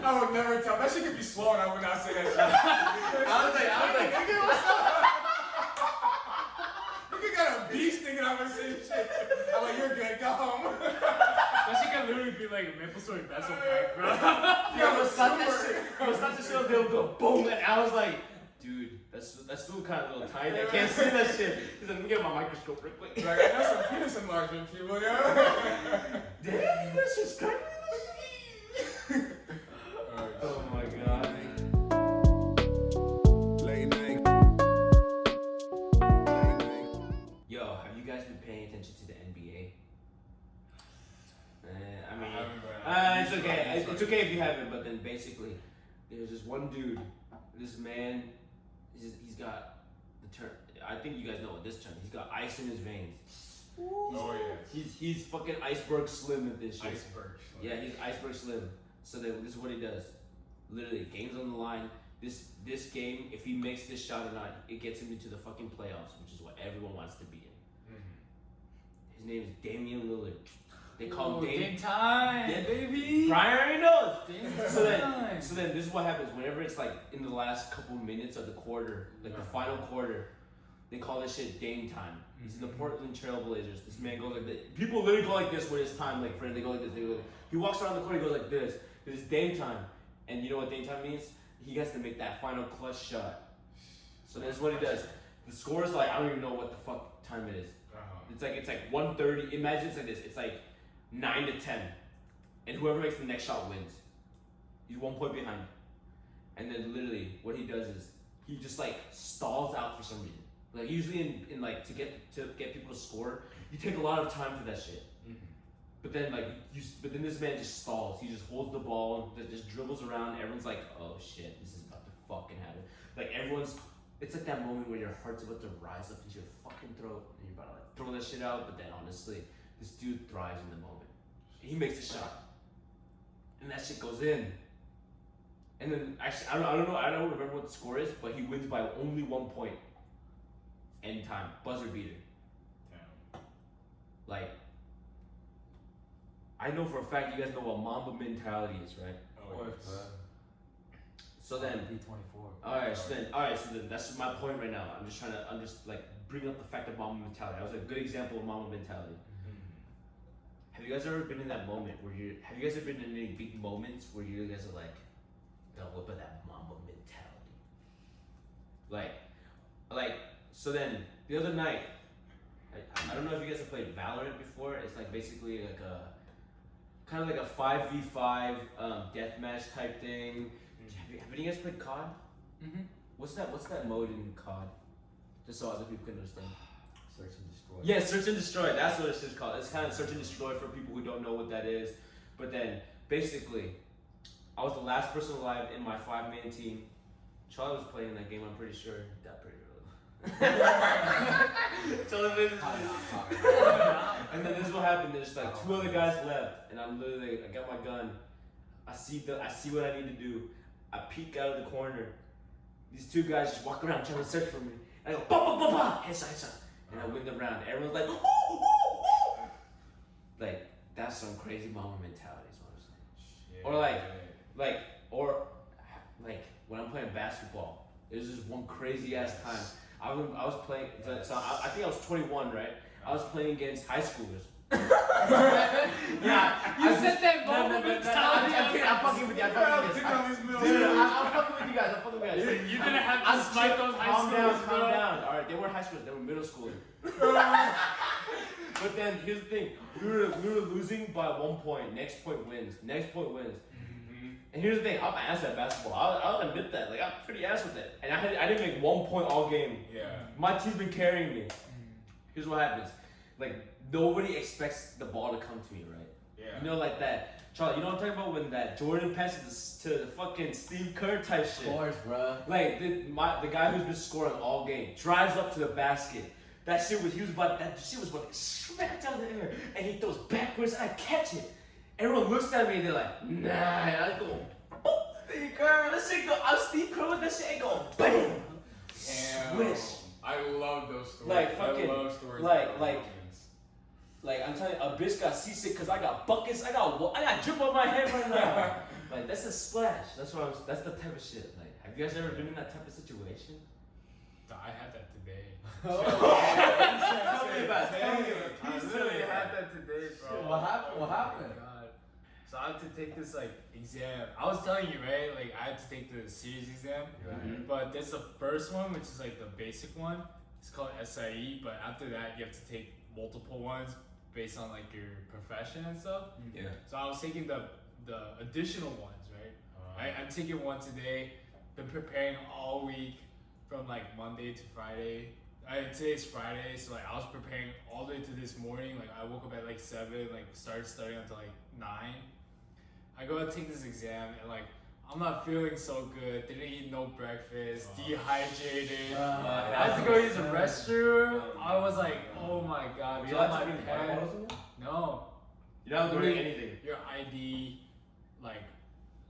B: I would never tell. That shit could be swollen. I would not say that shit.
A: I was like,
B: nigga, what's up? Nigga got a bee sticking out my same shit. I'm like, you're good. Go home.
C: That shit can literally be like a maple syrup vessel pack, bro.
A: yo, massage that shit, they'll go boom, and I was like, dude, that's still kind of a little tiny. I can't see that shit. He's like, let me get my microscope real quick.
B: Like, I know some penis enlargement people, yo.
A: Damn, that's just crazy. Oh my god. Yo, have you guys been paying attention to the NBA? I mean, it's okay. It's okay if you haven't, but then basically, there's this one dude, this man, he's got the term. I think you guys know what this term. He's got ice in his veins.
B: Oh yeah.
A: He's fucking iceberg slim at this shit.
B: Iceberg.
A: Yeah, he's iceberg slim. So then this is what he does. Literally, game's on the line. This game, if he makes this shot or not, it gets him into the fucking playoffs, which is what everyone wants to be in. His name is Damian Lillard. They call him Dame
C: time,
A: Yeah.
C: baby.
A: Brian already knows.
C: Dame
A: So
C: time.
A: then this is what happens whenever it's like in the last couple minutes of the quarter, like the final quarter. They call this shit Dame time. He's in the Portland Trailblazers. This man goes like this. People literally go like this when it's time. Like friends, they go like this. They go like this. He walks around the court. He goes like this. It's Dame time. And you know what Dame time means? He has to make that final clutch shot. So that's what he does. The score is like I don't even know what the fuck time it is. It's like 1:30. Imagine it's like this. It's like 9 to 10, and whoever makes the next shot wins. He's 1 point behind. And then literally what he does is he just like stalls out for some reason. Like usually in like to get people to score, you take a lot of time for that shit. But then but then this man just stalls. He just holds the ball, just dribbles around. Everyone's like, oh shit, this is about to fucking happen. Like it's like that moment where your heart's about to rise up into your fucking throat and you're about to like throw that shit out. But then honestly, this dude thrives in the moment. He makes a shot, and that shit goes in. And then actually, I don't remember what the score is, but he wins by only 1 point. End time, buzzer beater.
B: Damn.
A: Like, I know for a fact you guys know what Mamba mentality is, right?
B: Oh, yes.
A: So then,
D: P24.
A: alright, so then that's my point right now. I'm just like bring up the fact of Mamba mentality. That was a good example of Mamba mentality. Have you guys ever been in that moment where have you guys ever been in any big moments where you guys are like, the whip of that Mamba mentality? Like, so then the other night, I don't know if you guys have played Valorant before. It's like basically like kind of like a 5v5 deathmatch type thing. Have you guys played COD?
C: Mm-hmm.
A: What's that mode in COD? Just so other people can understand.
D: Search and destroy.
A: Yeah, search and destroy. That's what it's just called. It's kind of search and destroy for people who don't know what that is. But then basically, I was the last person alive in my 5-man team. Charlie was playing that game. I'm pretty sure. That pretty early. Charlie and then this is what happened. There's like 2 other guys left, and I'm literally I got my gun. I see what I need to do. I peek out of the corner. These 2 guys just walk around trying to search for me. And I go, bah, bah, bah, bah, headshot. And I win the round. Everyone's like, ooh, ooh, ooh. Like, that's some crazy Mamba mentality is what I'm saying.
B: Shit.
A: Or like when I'm playing basketball, there's this one crazy ass time. I was playing, so I think I was 21, right? I was playing against high schoolers. Yeah,
C: You said that Mamba mentality.
A: I'm fucking with you. I'm fucking with you guys. I'm fucking with you guys.
C: You didn't have to smite those high schoolers,
A: Calm down. Alright, they weren't high schoolers, they were middle schoolers. But then here's the thing, we were losing by 1 point. Next point wins. And here's the thing, I'm ass at basketball. I'll admit that. Like I'm pretty ass with it. And I didn't make 1 point all game.
B: Yeah.
A: My team's been carrying me. Here's what happens. Like nobody expects the ball to come to me, right?
B: Yeah.
A: You know, like that. Charlie, you know what I'm talking about when that Jordan passes to the fucking Steve Kerr type shit.
D: Of course, bro.
A: Like the guy who's been scoring all game drives up to the basket. That shit was about to smack down the air, and he throws backwards. And I catch it. Everyone looks at me and they're like, nah. And I go, oh, Steve Kerr. That shit go. I'm Steve Kerr with that shit and go, bam.
B: Damn.
A: Swish.
B: I love those stories.
A: Like fucking,
B: I love stories.
A: like I'm telling you, a bitch got seasick because I got buckets. I got drip on my head right now. Like that's a splash. That's the type of shit. Like, have you guys ever been in that type of situation?
C: I had that today.
A: Tell me about it.
C: I literally had that today, bro.
D: What happened? What happened?
C: Oh my God. So I had to take this like exam. I was telling you, right? Like I had to take the series exam.
A: Mhm.
C: But there's the first one, which is like the basic one. It's called SIE. But after that, you have to take multiple ones based on like your profession and stuff.
A: Yeah.
C: So I was taking the additional ones, right? I'm taking one today. Been preparing all week from like Monday to Friday. Today's Friday, so like I was preparing all the way to this morning. Like I woke up at like 7, like started studying until like 9. I go and take this exam and like I'm not feeling so good. Didn't eat no breakfast, dehydrated. I had to go use the restroom. I was like, oh my god.
A: You're allowed to bring water bottles in there?
C: No.
A: You're not allowed to bring anything.
C: Your ID, like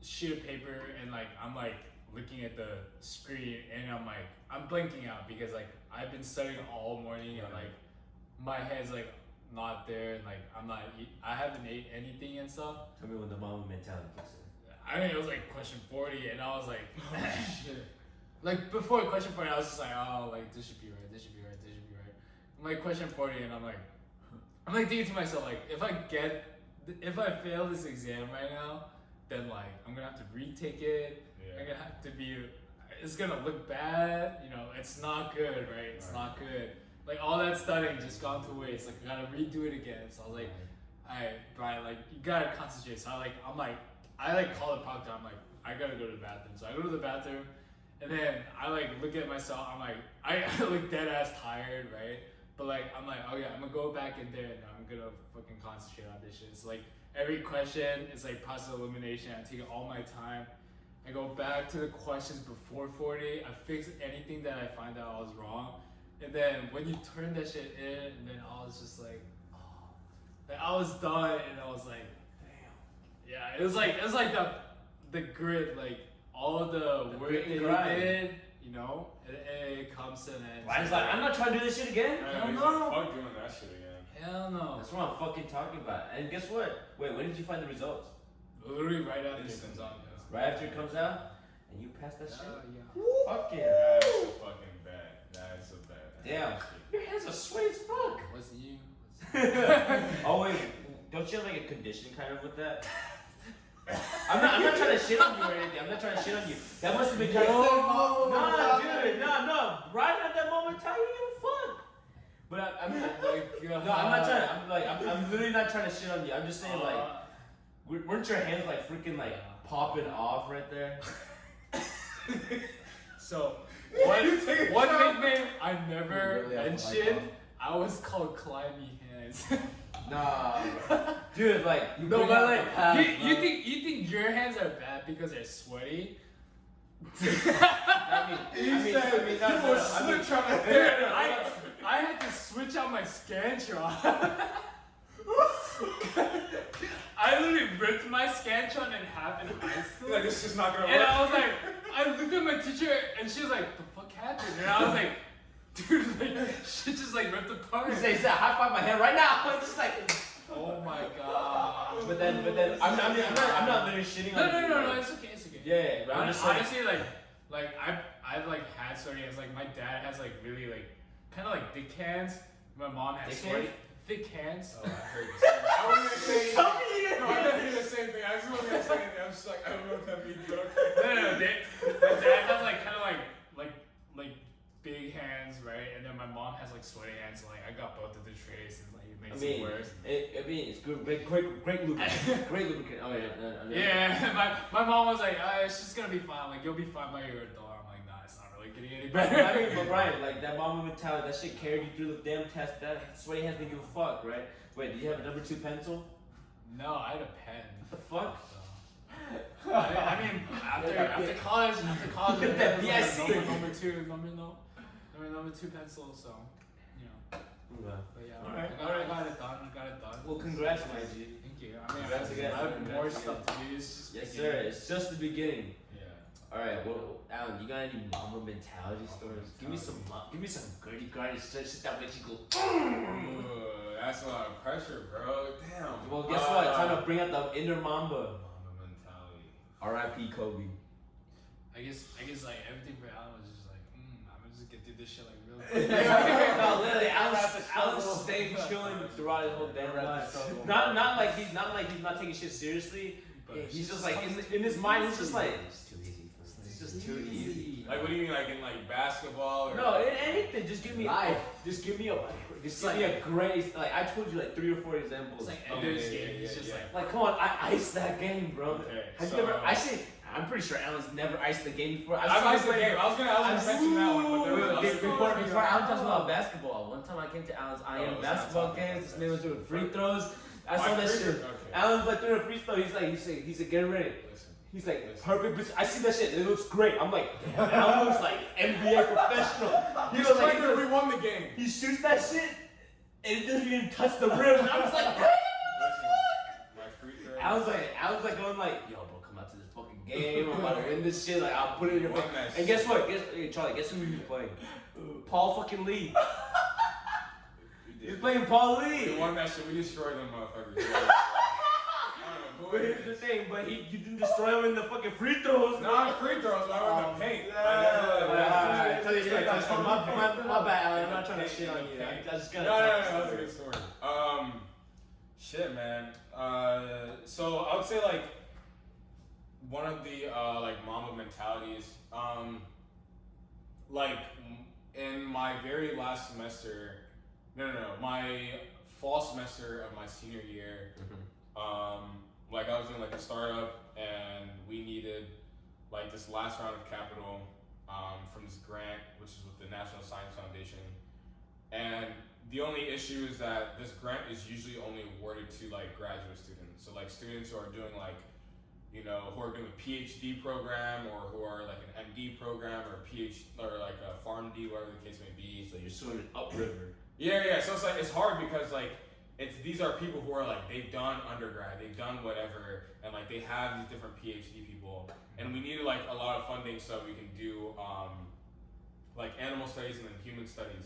C: sheet of paper, and like I'm like looking at the screen and I'm blinking out because like I've been studying all morning and like my head's like not there and like I haven't ate anything and stuff.
A: Tell me when the Mamba mentality kicks in.
C: I mean, it was like question 40 and I was like, shit. Like before question 40 I was just like, oh, like this should be right, this should be right, this should be right. I'm like question 40 and I'm like thinking to myself, like if I fail this exam right now, then like I'm gonna have to retake it.
B: Yeah.
C: I'm gonna have to it's gonna look bad, you know, it's not good, right? It's not good. Like all that studying just gone to waste. Like I gotta redo it again. So I was like, alright, Brian, like you gotta concentrate. So I call the proctor, I'm like, I gotta go to the bathroom. So I go to the bathroom, and then I like look at myself. I'm like, I look dead ass tired, right? But like, I'm like, oh yeah, I'm gonna go back in there and I'm gonna fucking concentrate on this shit. It's like every question is like process elimination. I take all my time. I go back to the questions before 40. I fix anything that I find out I was wrong. And then when you turn that shit in, and then I was just like, oh, like I was done, and I was like, damn. Yeah, it was like the grit, like all the work that you did, you know, it comes to an end.
A: Ryan's like, I'm not trying to do this shit again.
B: Hell no. Fuck doing that shit again.
C: Hell no.
A: That's what I'm fucking talking about. And guess what? Wait, when did you find the results?
C: Literally right after it
B: Instant.
C: comes on.
A: Right after it comes out, and you pass that shit.
C: Yeah.
A: Fuck yeah.
B: That's a fucking bad. That's a bad.
A: Damn. Your hands are sweaty as fuck.
C: Wasn't you?
A: Oh wait, don't you have like a condition kind of with that? I'm not trying to shit on you or anything. I'm not trying to shit on you. That must have been kind of. No, dude, no. Right at that moment, tell you give a fuck. But I'm not trying. I'm literally not trying to shit on you. I'm just saying weren't your hands like freaking like popping off right there?
C: So one nickname I never mentioned, I was called Climby Hands.
A: Nah, dude, like
C: No, but like you think your hands are bad because they're sweaty?
A: I mean,
C: I had to switch out my Scantron. I literally ripped my Scantron in half in high school.
B: Like, this is not gonna work.
C: And I was like, I looked at my teacher and she was like, the fuck happened? And I was like, dude, like, shit just like ripped apart.
A: He said, high five my hand right now. I'm just like,
C: oh my god.
A: But then, I'm not literally shitting on you.
C: No, it's okay.
A: Yeah, but I'm just like,
C: honestly, like I've like had sweaty hands. Like my dad has like really like kind of like thick hands. My mom has thick hands.
B: Oh, I heard this. I wasn't gonna say anything. No, I didn't hear the same thing. I just wasn't gonna say anything. I'm just like, I don't know if that means good.
C: No. My dad has like kind of like big hands, right? And then my mom has like sweaty hands. So, like I got both of the traits, and like it makes it worse.
A: It's good, great lubricant, great lubricant. Oh yeah,
C: Yeah, my mom was like, she's gonna be fine. Like you'll be fine by your adult. I'm like, nah, it's not really getting any better.
A: I mean, but Brian, like that mama mentality, that shit carried you through the damn test. That sweaty hands didn't give a fuck, right? Wait, did you have a number 2 pencil?
C: No, I had a pen.
A: What the fuck?
C: I mean, after college,
A: That
C: it was
A: BIC.
C: like number two pencil. So, you know.
A: Yeah.
C: But yeah,
A: Alright.
C: I got it done.
A: Well, congrats, my G.
C: Thank you. I mean,
A: Congrats again.
C: I have more
A: Congrats
C: stuff to do. It's just
A: Yes,
C: beginning.
A: sir. It's just the beginning.
B: Yeah.
A: All right. Well, Alan, you got any mama mentality stories? Give me some gritty, grindy shit that makes you go.
B: Ooh, that's a lot of pressure, bro. Damn.
A: Well, guess what? Time to bring out the inner Mamba.
B: Mama mentality.
A: R.I.P. Kobe.
C: I guess like everything for Alan was just like, I'm gonna just get through this shit like really.
A: No, literally, Alan stayed chilling throughout his whole damn life. Not like he's not taking shit seriously.
C: But
A: He's just like in his mind, he's just like it's too easy. It's just too easy.
B: Like, what do you mean, like in like basketball or?
A: No, in anything. Just give me
D: Life.
A: Just give me a great. Like I told you, like 3 or 4 examples.
C: It's like
B: Oh,
C: Ender's
B: yeah,
C: game.
B: yeah,
C: He's just
B: yeah.
C: like.
A: Like, come on, I iced that game, bro.
B: Okay,
A: Have
B: so-
A: you ever? I'm pretty sure Alan's never iced the game before.
B: I've iced the game. I was gonna mention that one, but there was other
A: Before Alan talks about basketball, one time I came to Alan's IM basketball games. This man was doing free throws. I saw that shit.
B: Okay.
A: Alan's like doing a free throw. He's like, get ready.
B: Listen.
A: He's like, perfect. I see that shit. It looks great. I'm like, damn, Alan looks like NBA professional.
B: He's like, we won the game.
A: He shoots that shit, and it doesn't even touch the rim. And I'm just like, hey,
B: My free throw.
A: Alan's like going like, yo, bro, come out to this fucking game. I'm about to win this shit. Like, I'll put it in your face. And guess what? Charlie, guess who he was playing? Paul fucking Lee. He's playing Paul Lee.
B: We won that shit. We destroyed them motherfuckers.
A: But here's the thing, you didn't destroy him in the fucking free throws.
B: Not free throws, but I went the paint.
A: Alright, tell your story. My bad, Alan. I'm not trying to shit on you. I just gotta.
B: No, that's a good story. Shit, man. So I would say like one of the like Mamba mentalities. Like in my very last semester, my fall semester of my senior year. Like I was in like a startup and we needed like this last round of capital from this grant, which is with the National Science Foundation. And the only issue is that this grant is usually only awarded to like graduate students. So like students who are doing like, you know, who are doing a PhD program or who are like an MD program or a PhD or like a PharmD, whatever the case may be.
A: So you're swimming upriver.
B: Yeah. So it's like it's hard because like these are people who are like they've done undergrad, they've done whatever, and like they have these different PhD people, and we needed like a lot of funding so we can do like animal studies and then human studies.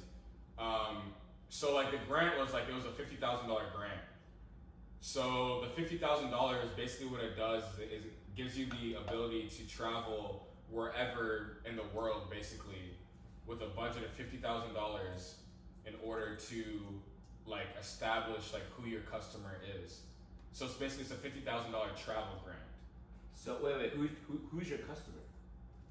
B: So like the grant was like it was a $50,000 grant. So the $50,000 basically what it does is it gives you the ability to travel wherever in the world basically with a budget of $50,000 in order to like establish like who your customer is. So it's basically a $50,000 travel grant.
A: So wait, who's your customer?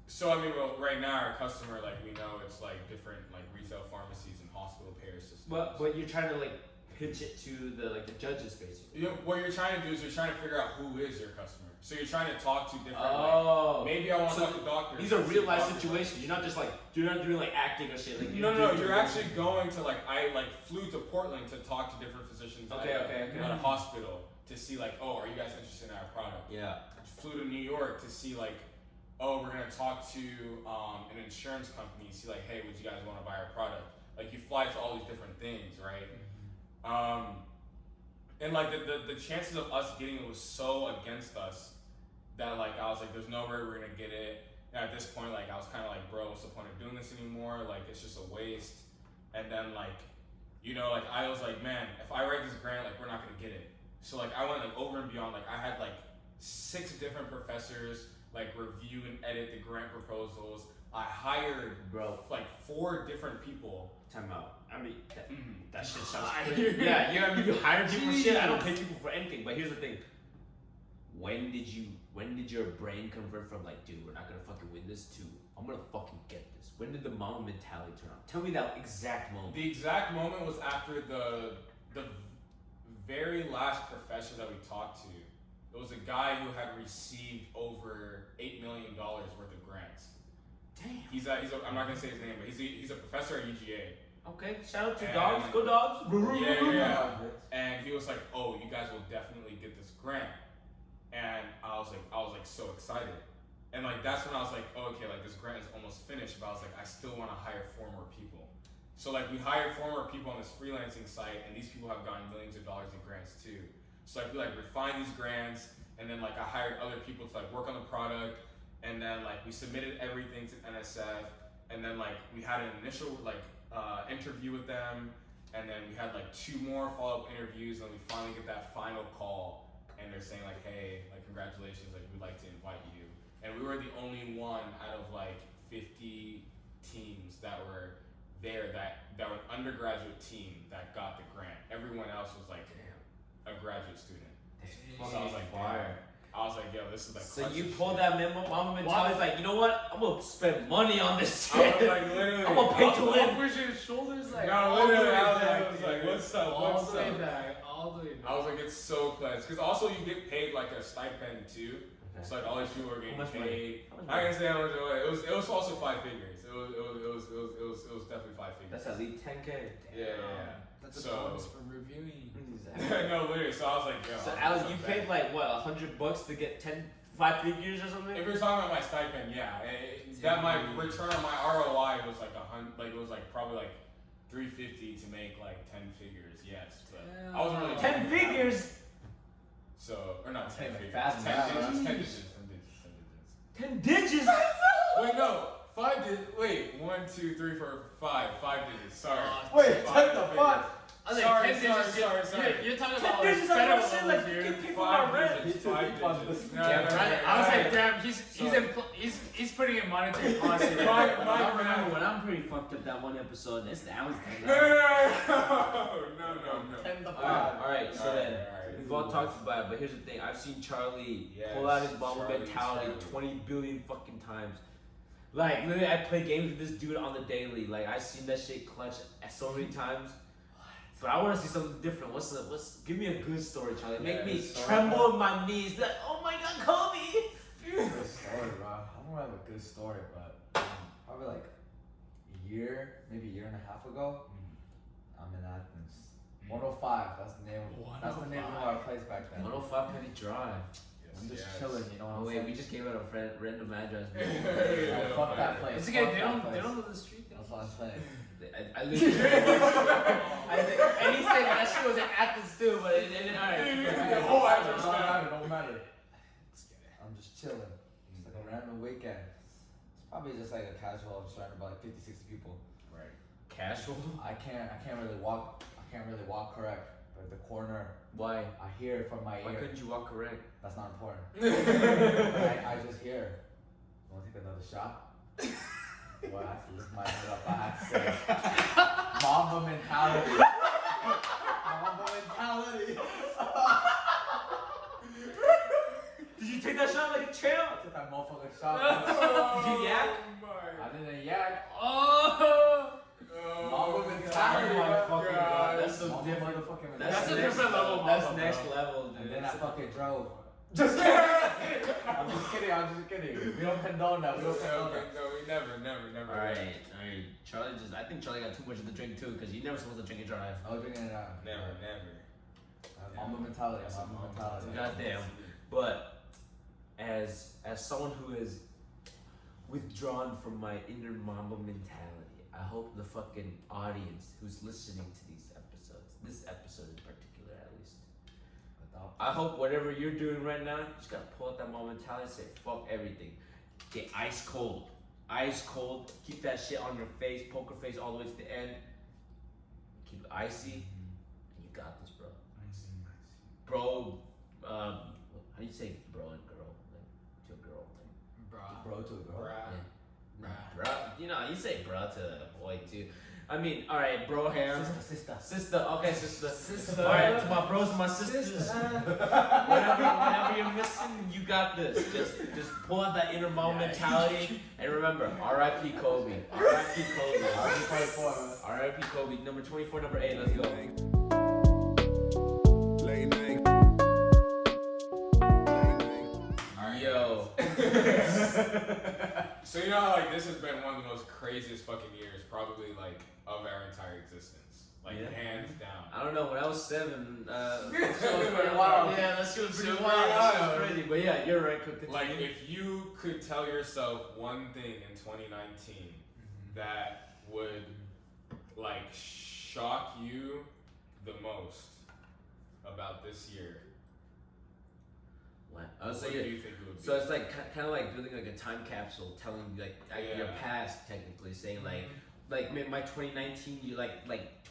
B: So I mean, well, right now our customer, like we know, it's like different like retail pharmacies and hospital payer systems.
A: But you're trying to like pitch it to the judges basically.
B: What you're trying to do is you're trying to figure out who is your customer. So you're trying to talk to different.
A: Oh.
B: Like, maybe I want to talk to doctors.
A: These are real life situations. You're not just like you're not doing like acting or shit. Like
B: No. You're actually going to like I like flew to Portland to talk to different physicians at a hospital to see like, oh, are you guys interested in our product?
A: Yeah.
B: Flew to New York to see like, oh, we're gonna talk to an insurance company, see like, hey, would you guys want to buy our product? Like you fly to all these different things, right? And like the chances of us getting it was so against us that like I was like, there's no way we're gonna get it. And at this point, like I was kind of like, bro, what's the point of doing this anymore? Like it's just a waste. And then like, you know, like I was like, man, if I write this grant, like we're not gonna get it. So like I went like over and beyond. Like I had like 6 different professors like review and edit the grant proposals. I hired like 4 different people.
A: Time out. I mean that shit sounds crazy. Yeah, you hire people for shit. I don't pay people for anything. But here's the thing. When did your brain convert from like, dude, we're not gonna fucking win this to I'm gonna fucking get this? When did the Mamba mentality turn on? Tell me that exact moment.
B: The exact moment was after the very last professor that we talked to. It was a guy who had received over $8 million worth of grants.
A: Damn.
B: I'm not gonna say his name, but he's a professor at UGA.
A: Okay, shout out to dogs. Go dogs.
B: Yeah. And he was like, oh, you guys will definitely get this grant. And I was like so excited. And like that's when I was like, oh, okay, like this grant is almost finished, but I was like, I still want to hire 4 more people. So like we hired 4 more people on this freelancing site, and these people have gotten millions of dollars in grants too. So like we like refined these grants, and then like I hired other people to like work on the product, and then like we submitted everything to NSF, and then like we had an initial like interview with them, and then we had like 2 more follow-up interviews, and we finally get that final call, and they're saying like, hey, like congratulations, like we'd like to invite you. And we were the only one out of like 50 teams that were there that were an undergraduate team that got the grant. Everyone else was like a graduate student. So I was like, fire. I was like, yo, this is like.
A: So you pulled that Mamba mentality. It's like, you know what? I'm gonna spend money on this shit.
B: I was like, literally.
A: I'm gonna pay to win.
C: Push your shoulders like.
B: No, literally. I was like, what's up?
C: All the way back.
B: I was like, it's so close. Because also you get paid like a stipend too. Okay. So like all these people are getting paid. I can say how much it was. It was also 5 figures. It was definitely 5 figures.
A: That's at least 10K.
B: Yeah.
C: That's a bonus for reviewing.
B: No, literally. So I was like, yo.
A: So Alex, you paid like what, $100 to get 5 figures or something?
B: If you're talking about my stipend, yeah. That my return on my ROI was like it was like probably like $350 to make like 10 figures. Yes, but I wasn't really
A: 10 figures.
B: So or not 10 figures.
D: 10
B: digits.
A: 10 digits.
B: Wait, no. 5 digits. Wait, 1, 2, 3, 4, 5. 5 digits. Sorry.
D: Wait, what the fuck?
B: Sorry.
C: You're talking about
A: 10 digits. I was saying like you can pay for my rent.
B: 5 digits.
C: I was like, damn, he's putting in monetary policy.
A: I remember when I'm pretty fucked up that one episode. That was
B: No.
A: Alright, so then we've all talked about it, but here's the thing. I've seen Charlie pull out his Mamba mentality 20 billion fucking times. Like, literally, I play games with this dude on the daily. Like, I've seen that shit clutch so many times. But I want to see something different. Give me a good story, Charlie. Make me tremble in my knees. Like, oh my God, Kobe!
D: Good story, bro. I don't really have a good story, but probably like a year, maybe a year and a half ago, I'm in Athens. 105. That's the name. That's the name of our place back then.
A: 105 Penny Drive.
D: I'm just chilling, you know what
A: Oh
D: I'm
A: wait,
D: saying?
A: we just gave out a random address.
D: Fuck that place.
C: It's okay.
D: Fuck
C: They
D: that
C: don't
D: place.
C: know the street.
D: That's what I'm saying.
A: I literally. And he said that shit was in Athens too, but it didn't. Alright.
D: Don't matter. I'm just chilling. It's like a random weekend. It's probably just like a casual. I'm surrounded by like 50, 60 people.
B: Right.
A: Casual?
D: I can't really walk. I can't really walk correct. But the corner,
A: Why?
D: I hear it from my
A: Why
D: ear.
A: couldn't you walk correct?
D: That's not important. I just hear. Want to take another shot? Well, I have to lift my head up. I have to say, Mamba mentality. Mamba mentality.
A: Did you take that shot like a champ?
D: I took that motherfucking shot.
A: Did you yak?
D: I didn't yak.
C: Oh.
D: Mamba mentality.
A: Oh my fucking
B: God.
A: god, that's so
D: Mamba
A: different.
D: motherfucking
C: That's a
D: mentality.
C: different level of
A: That's
C: Mamba,
A: next
C: bro.
A: level, dude.
D: And then I fucking drove.
A: Just
D: I'm just kidding. We don't condone that. We don't condone that.
B: No, we never.
A: Alright. Charlie I think Charlie got too much of the drink too, because you're never supposed to drink and drive.
D: No drinking it out.
B: Never.
D: Mamba mentality. Mamba mentality.
A: Goddamn. But as someone who is withdrawn from my inner Mamba mentality, I hope the fucking audience who's listening to these episodes, this episode in particular at least, I hope whatever you're doing right now, you just gotta pull out that Mamba mentality and say fuck everything. Get ice cold. Ice cold. Keep that shit on your face, poker face all the way to the end. Keep it icy. And you got this, bro. Bro, how do you say bro and girl? Like, to a girl. Like,
D: Bro to a girl.
A: yeah. Bruh. You know, you say bruh to a boy too. I mean, alright, bro ham. Sister, okay, sister. Alright, to my bros and my sisters. Whenever you're missing, you got this. Just pull out that inner mom mentality. And remember, R.I.P. Kobe. R.I.P. Kobe. R.I.P. Kobe. Number 24, number 8, let's go. Yo.
B: So you know how like this has been one of the most craziest fucking years, probably like of our entire existence, like
A: Yeah.
B: hands down.
A: I don't know, when I was 7,
D: That shit was pretty wild.
A: Yeah, that shit was pretty
B: Super
A: wild. That shit
B: wild.
A: was crazy. But yeah, you're right, Cook.
B: Like if you could tell yourself one thing in 2019 that would like shock you the most about this year,
A: What? I would
B: what
A: say
B: do
A: yeah.
B: you think it would be?
A: So it's like kind of like building like a time capsule, telling you like your
B: Yeah.
A: past, technically saying like my 2019, you like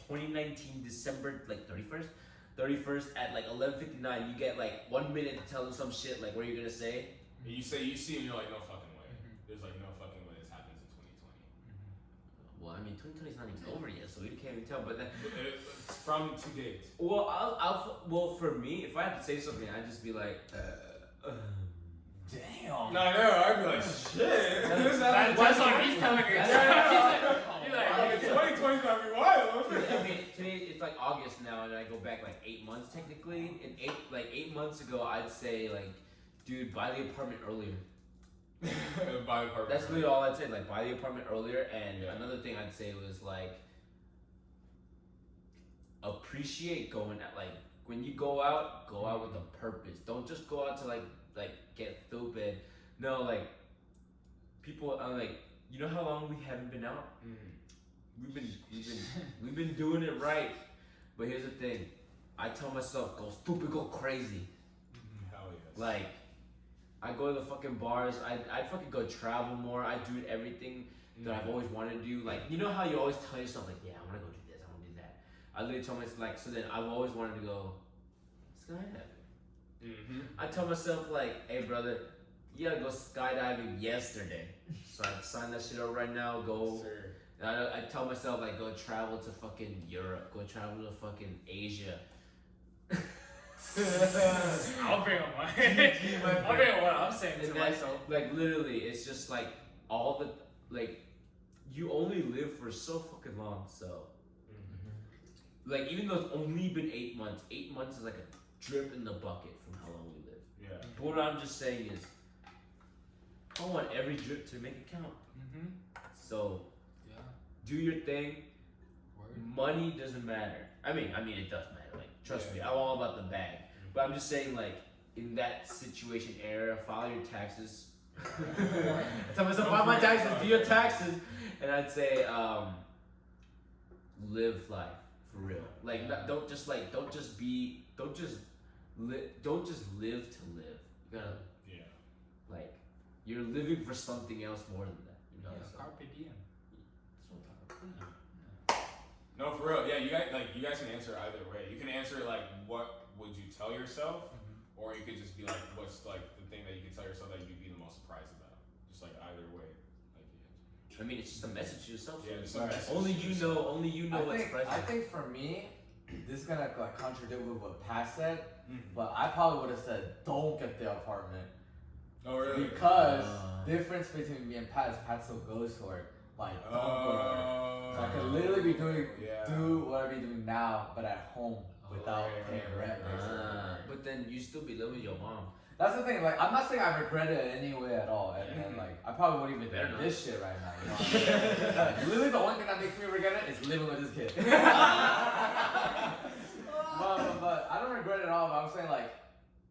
A: 2019 December like 31st at like 11:59, you get like 1 minute to tell them some shit like what are you gonna say?
B: You see and you're like, no fucking way. There's like no fucking way this happens in 2020.
A: Well, I mean 2020 is not even over yet, so we can't even tell. But then,
B: It's from to date.
A: well for me, if I had to say something, I'd just be like.
D: Damn.
B: No, I'd be like, shit.
C: That's what he's telling you.
B: He's like, 2020's gonna be wild.
A: I mean, today it's like August now, and I go back like 8 months technically. And 8 months ago, I'd say like, dude, buy the apartment earlier.
B: Buy the apartment.
A: That's really all I'd say. Like, buy the apartment earlier. And
B: Yeah.
A: another thing I'd say was like, appreciate going at like when you go out with a purpose. Don't just go out to like get stupid. No, like people are like, you know how long we haven't been out? We've been doing it right. But here's the thing. I tell myself, go stupid, go crazy.
B: Hell yes.
A: Like, I go to the fucking bars. I'd fucking go travel more. I do everything that I've always wanted to do. Like, you know how you always tell yourself, like, yeah, I want to go do this, I want to do that. I literally tell myself, like, so then I've always wanted to go skydiving. I tell myself, like, hey, brother, you gotta go skydiving yesterday. So I sign that shit up right now, go.
B: Sir.
A: And I tell myself, like, go travel to fucking Europe, go travel to fucking Asia.
C: I'll bring up mine. I'll bring up what I'm saying to
A: And that's,
C: myself.
A: like, literally, it's just like all the, like, you only live for so fucking long, so. Like, even though it's only been 8 months, 8 months is like a drip in the bucket from how long we live.
B: Yeah.
A: But what I'm just saying is, I want every drip to make it count.
C: Mm-hmm.
A: So
C: Yeah.
A: do your thing.
C: Word.
A: Money doesn't matter. I mean it does matter. Like trust me, I'm all about the bag. But I'm just saying, like in that situation era, file your taxes. Tell myself, file my taxes, do your taxes, and I'd say live life for real. Like don't just live to live. You gotta like you're living for something else more than that. You know.
C: Yeah,
A: So,
C: carpe diem.
A: that's what I'm talking about.
B: No, for real. Yeah, you guys can answer either way. You can answer like, what would you tell yourself, or you could just be like, what's like the thing that you could tell yourself that you'd be the most surprised about. Just like either way. Like,
A: I mean, it's just a message to yourself.
B: Yeah, just
A: So
B: a message
A: only
B: to
A: you
B: yourself.
A: know. Only you know what's present.
D: I think for me, this is gonna like contradict with what Pat said,
B: Mhm.
D: but I probably would have said, don't get the apartment.
B: Oh really?
D: Because difference between me and Pat is Pat still goes to work. Like, don't go to work. So I could literally be do what I be doing now, but at home without paying rent. basically.
A: But then you still be living with your mom.
D: That's the thing. Like, I'm not saying I regret it in any way at all, and like I probably wouldn't even
A: Better
D: do
A: not.
D: this shit right now. You know what I mean? Like, literally, the only thing that makes me regret it is living with this kid. but I don't regret it at all. But I'm saying like,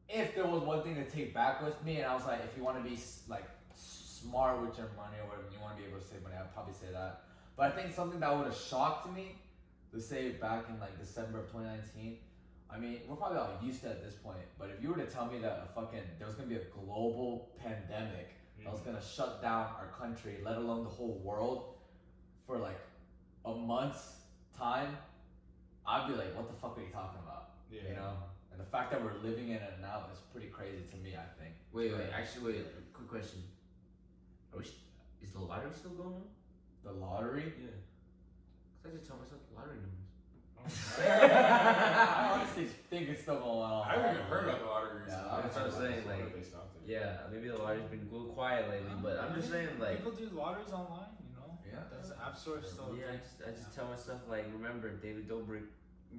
D: if there was one thing to take back with me, and I was like, if you want to be like smart with your money or whatever, you want to be able to save money, I'd probably say that. But I think something that would have shocked me to say back in like December of 2019. I mean, we're probably all used to it at this point, but if you were to tell me that there was gonna be a global pandemic that was gonna shut down our country, let alone the whole world, for like a month's time, I'd be like, what the fuck are you talking about?
B: Yeah.
D: You know? And the fact that we're living in it now is pretty crazy to me, I think.
A: Wait. Actually, quick question. Is the lottery still going on?
D: The lottery?
A: Yeah. Cause I just tell myself the lottery numbers.
D: I honestly think it's still going on.
B: I haven't even heard about the lottery recently.
D: Yeah,
A: that's what I'm saying,
B: Why
A: like-
B: they stopped it.
A: Yeah, maybe the lottery's been a little quiet lately, but I'm just saying, like,
C: people do lotteries online, you know.
D: Yeah.
C: That's the app store still.
A: yeah, I just tell myself, like, remember, David Dobrik,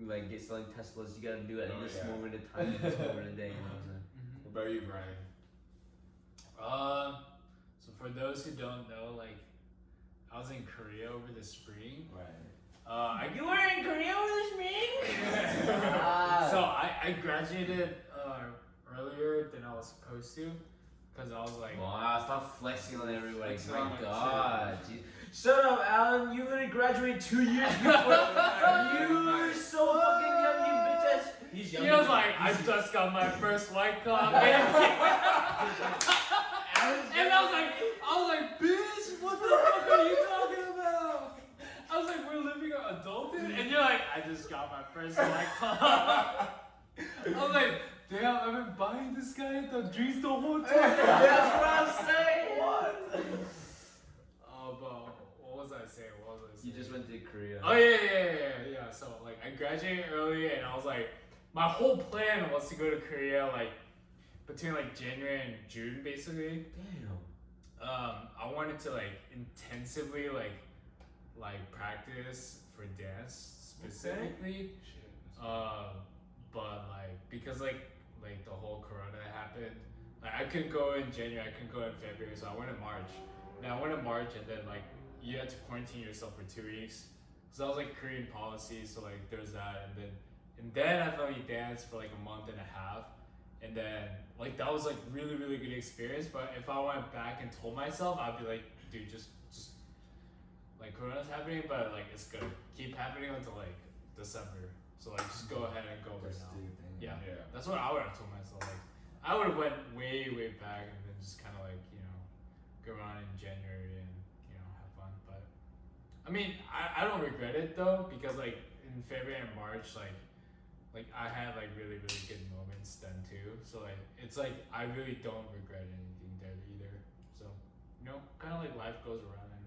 A: like, get selling Teslas. You gotta do it at this moment in time, at this moment in the day. You know what I'm saying?
B: What about you, Brian?
C: So for those who don't know, like, I was in Korea over the spring.
D: Right.
A: You were in Korea over the spring?
C: So I graduated earlier than I was supposed to, cause I was like,
A: Wow, stop flexing on everybody.
B: That's
A: My
B: not
A: God. Jeez. Shut up, Alan. You literally graduated 2 years before. You are so fucking young, you bitch ass. He's young.
C: he was like, I just got my first white club, and I was like, bitch, what the fuck are you talking about? I was like, we're living adulthood, and you're like, I just got my first white club. I was like, damn, I've been buying this guy the drinks the whole time.
A: That's what I'm saying.
D: What?
C: But what was I saying?
A: You just went to Korea.
C: Oh yeah. So like I graduated early, and I was like, my whole plan was to go to Korea like between like January and June, basically.
A: Damn.
C: I wanted to like intensively like practice for dance specifically. But like because like the whole Corona happened, like I couldn't go in January, I couldn't go in February, so I went in March. Now I went in March, and then like you had to quarantine yourself for 2 weeks. So that was like Korean policy, so like there's that, and then I finally danced for like a month and a half, and then like that was like really good experience. But if I went back and told myself, I'd be like, dude, just like Corona's happening, but like it's gonna keep happening until like December. So like just go ahead and go right
D: Just
C: now.
D: do your thing.
C: Yeah,
B: Yeah.
C: that's what I would have told myself. Like I would have went way back and then just kind of like go around in January and have fun. But I mean, I don't regret it though, because like in February and March, like I had like really good moments then too. So like it's like I really don't regret anything there either. So kind of like life goes around, and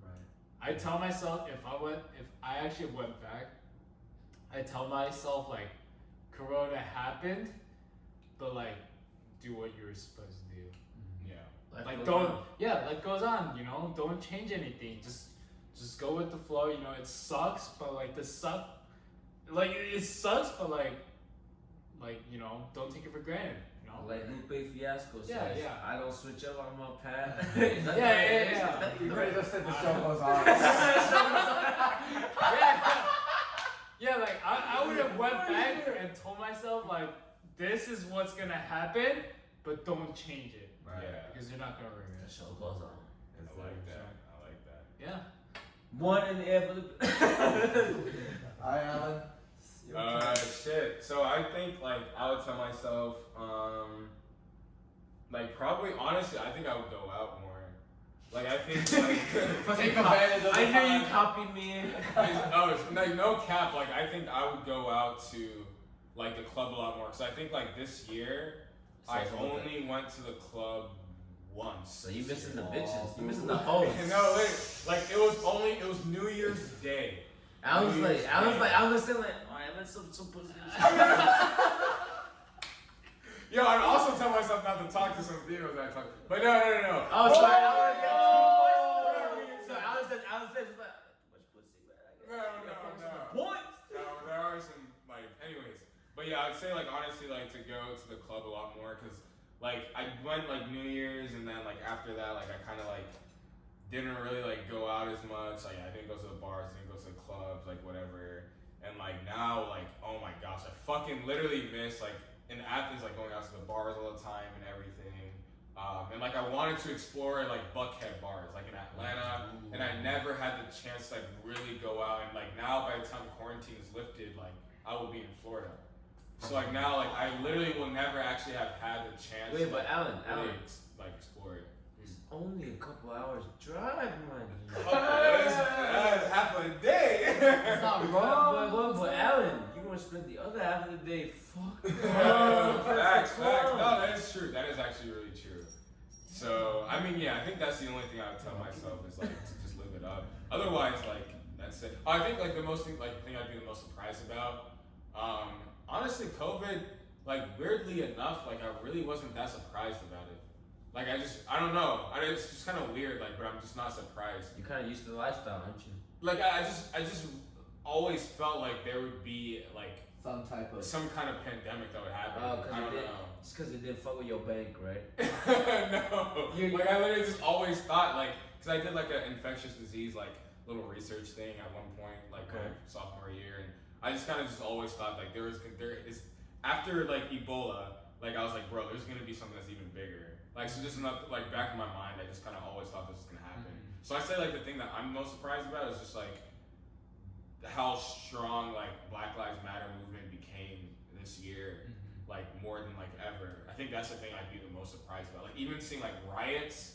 D: Right.
C: I tell myself if I actually went back, I tell myself like Corona happened, but like do what you were supposed to do.
B: Yeah.
A: Life
C: Like
A: goes
C: don't
A: on.
C: life goes on, don't change anything. Just go with the flow, it sucks, but like it sucks, but like like, don't take it for granted,
A: Like Lupe Fiasco says,
C: Yeah.
A: I don't switch up on my path.
C: Yeah.
D: You ready to set the show goes on.
C: Yeah, like I would have went back and told myself like, this is what's gonna happen, but don't change it.
D: Right.
B: Yeah.
C: Because you're not gonna regret
A: The
C: it.
A: show goes on.
B: I like that. I like that.
C: Yeah.
A: One in the air for the.
D: Alright, Alan. Your turn.
B: Shit. So I think like I would tell myself, like probably honestly, I think I would go out more. Like I think like
D: Take advantage of the
A: I knew you
D: time.
A: copied me.
B: it's like no cap. Like I think I would go out to like the club a lot more. Cause I think like this year I
A: So
B: only went to the club once.
A: So you missing the bitches. You missing the hoes.
B: No, like it was New Year's Day.
A: I was like, still like, alright, let's some pussy.
B: Yo, I'd also tell myself not to talk to some females that I talk. But no.
A: I was like, so I was just like, much pussy, man.
B: No. There are some like, anyways. But yeah, I'd say like honestly like to go to the club a lot more because like I went like New Year's and then like after that like I kind of like didn't really like go out as much. Like I didn't go to the bars, didn't go to the clubs, like whatever. And like now like oh my gosh, I fucking literally miss like in Athens like going out to the bars all the time and everything. And like I wanted to explore like Buckhead bars like in Atlanta, and I never had the chance to like really go out. And like now by the time quarantine is lifted, like I will be in Florida. So like now like I literally will never actually have had the chance.
A: Wait,
B: to,
A: but Alan,
B: like explore it.
A: it's only a couple hours drive, man.
B: That's half a day.
D: It's not wrong.
A: But Alan, you gonna spend the other half of the day fucking.
B: Facts. No, that is true. That is actually really true. So, I mean, yeah, I think that's the only thing I would tell myself is like to just live it up. Otherwise, like that's it. I think like the thing I'd be the most surprised about, honestly, COVID. Like weirdly enough, like I really wasn't that surprised about it. Like I don't know. It's just kind of weird. Like, but I'm just not surprised.
A: You're kind of used to the lifestyle, aren't you?
B: Like I just always felt like there would be like some kind of pandemic that would happen. I don't know.
A: It's because it didn't fuck with your bank, right?
B: No. Like I literally just always thought like, cause I did like an infectious disease like little research thing at one point like sophomore year, and I just kind of just always thought like there is after like Ebola, like I was like, bro, there's gonna be something that's even bigger. Like so, just not like back in my mind, I just kind of always thought this was gonna happen. So I say like the thing that I'm most surprised about is just like how strong like Black Lives Matter movement became this year, like more than like ever. I think that's the thing I'd be the most surprised about. Like even seeing like riots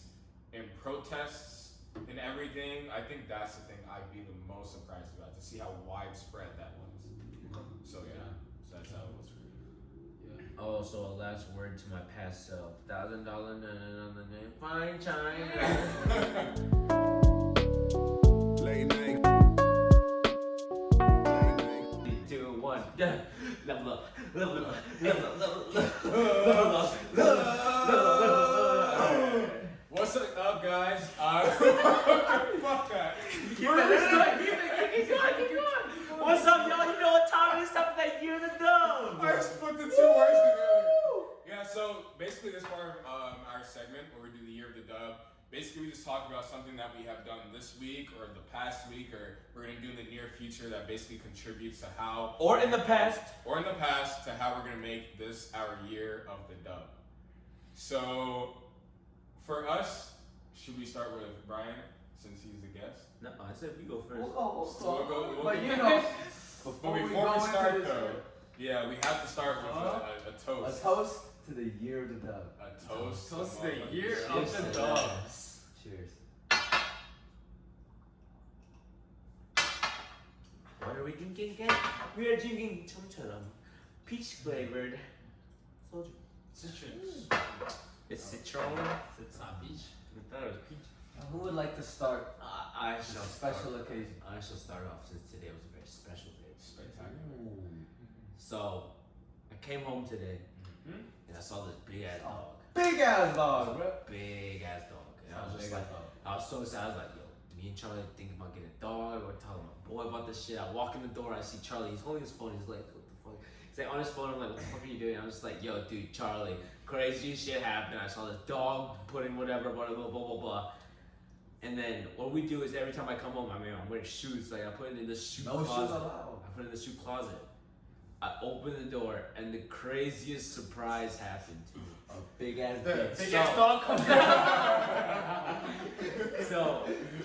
B: and protests and everything, I think that's the thing I'd be the most surprised about, to see how widespread that was. So yeah, so that's how it was for me.
A: Oh, so a last word to my past self. $1,000 fine china.
E: Late night.
A: 3, 2, 1. Level up.
B: What's up, guys? Fuck that.
A: Keep going. What's up, y'all? You know what time it is? Time for that year in the dome.
B: I just put the 2 words together. Yeah, so basically this part of our segment where we do the year of the dub, basically we just talk about something that we have done this week or the past week, or we're going to do in the near future that basically contributes to how,
A: Or in the past,
B: to how we're going to make this our year of the dub. So for us, should we start with Brian since he's the guest?
A: no, I said you go first.
D: We'll go.
B: We'll
D: But
B: go-
D: you know,
B: But before
D: we
B: we
D: go into
B: start
D: this
B: though,
D: year,
B: yeah, we have to start with a
D: a
B: toast.
D: toast to the year of the dub.
B: A toast.
C: Toast
B: to
C: the year
B: motherfucking
C: of the
B: shit.
C: dubs.
D: Cheers.
A: What are we drinking again? We are drinking chum peach flavored soju.
C: Citrus.
A: It's citron.
C: It's not beach.
A: I thought it was peach.
D: Who would like to start?
A: I shall
D: Special
A: start.
D: occasion.
A: I shall start off since today was a very special day.
B: Spectacular.
A: So, I came home today
B: Mhm.
A: and I saw this big ass dog.
D: Big ass dog, bro.
A: Big ass dog. And I was just
D: Big
A: like,
D: ass dog.
A: I was so excited. I was like, yo, me and Charlie thinking about getting a dog. We're telling my boy about this shit. I walk in the door, I see Charlie. He's holding his phone. He's like, what the fuck? He's He's like on his phone. I'm like, what the fuck are you doing? I'm just like, yo, dude, Charlie, crazy shit happened. I saw this dog putting whatever, blah blah blah blah blah. And then what we do is every time I come home, I'm wearing shoes. Like I put it in the shoe closet.
D: shoes allowed.
A: I put it in the shoe closet. I open the door and the craziest surprise happened.
D: A big ass
C: The
D: bitch.
C: big ass dog comes out.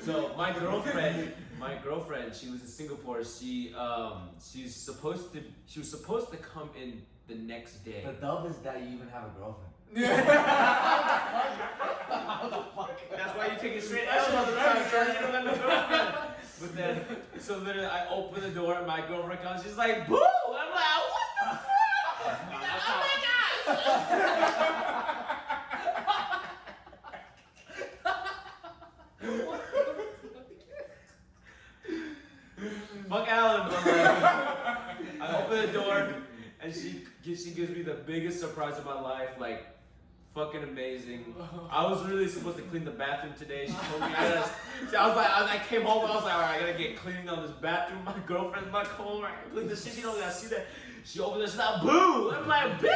A: So my girlfriend, she was in Singapore. She was supposed to come in the next day.
D: The dub is that you even have a girlfriend.
A: How the fuck? That's why you take it straight out all the time, sir. You don't have no girlfriend. But then, so literally, I open the door and my girlfriend comes. She's like, "Boo!" I'm like, "What the fuck?" She's like, "Oh my gosh!" Fuck Alan, but like, I open the door and she gives me the biggest surprise of my life, like fucking amazing. I was really supposed to clean the bathroom today. She told me I came home, I was like, alright, I gotta get cleaning on this bathroom. My girlfriend's back home, I gotta clean this shit, you don't gotta see that. She opened this out, boo! I'm like, bitch!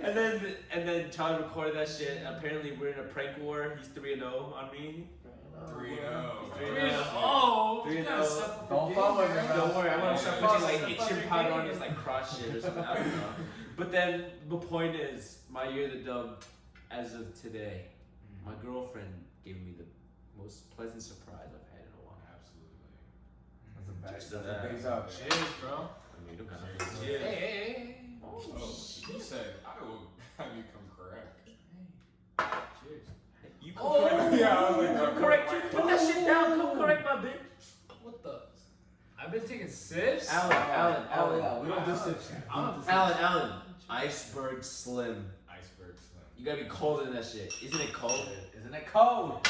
A: and then Charlie recorded that shit. Apparently we're in a prank war. He's 3-0 on me.
B: 3-0.
A: 3-0. 3-0.
D: Don't follow me, man.
A: Don't worry, I'm gonna start putting like itching powder on his like cross shit or something. I don't know. But then the point is, my year of the dub, as of today, my girlfriend gave me the most pleasant surprise I've had in a while.
B: Absolutely.
D: That's a big dub.
C: Cheers, bro.
A: I mean, don't gotta-
B: Cheers.
C: Hey.
B: Oh, he said, I will have you come correct. Cheers.
A: You come
C: Oh,
A: correct.
B: yeah, I was like,
A: Come correct. Put that shit down. Come correct, my bitch.
C: What the? I've been taking sips.
D: Oh yeah, we don't do sips.
A: Alan. Iceberg Slim.
B: Iceberg Slim.
A: You gotta be cold in that shit. Isn't it cold?
D: Isn't it cold?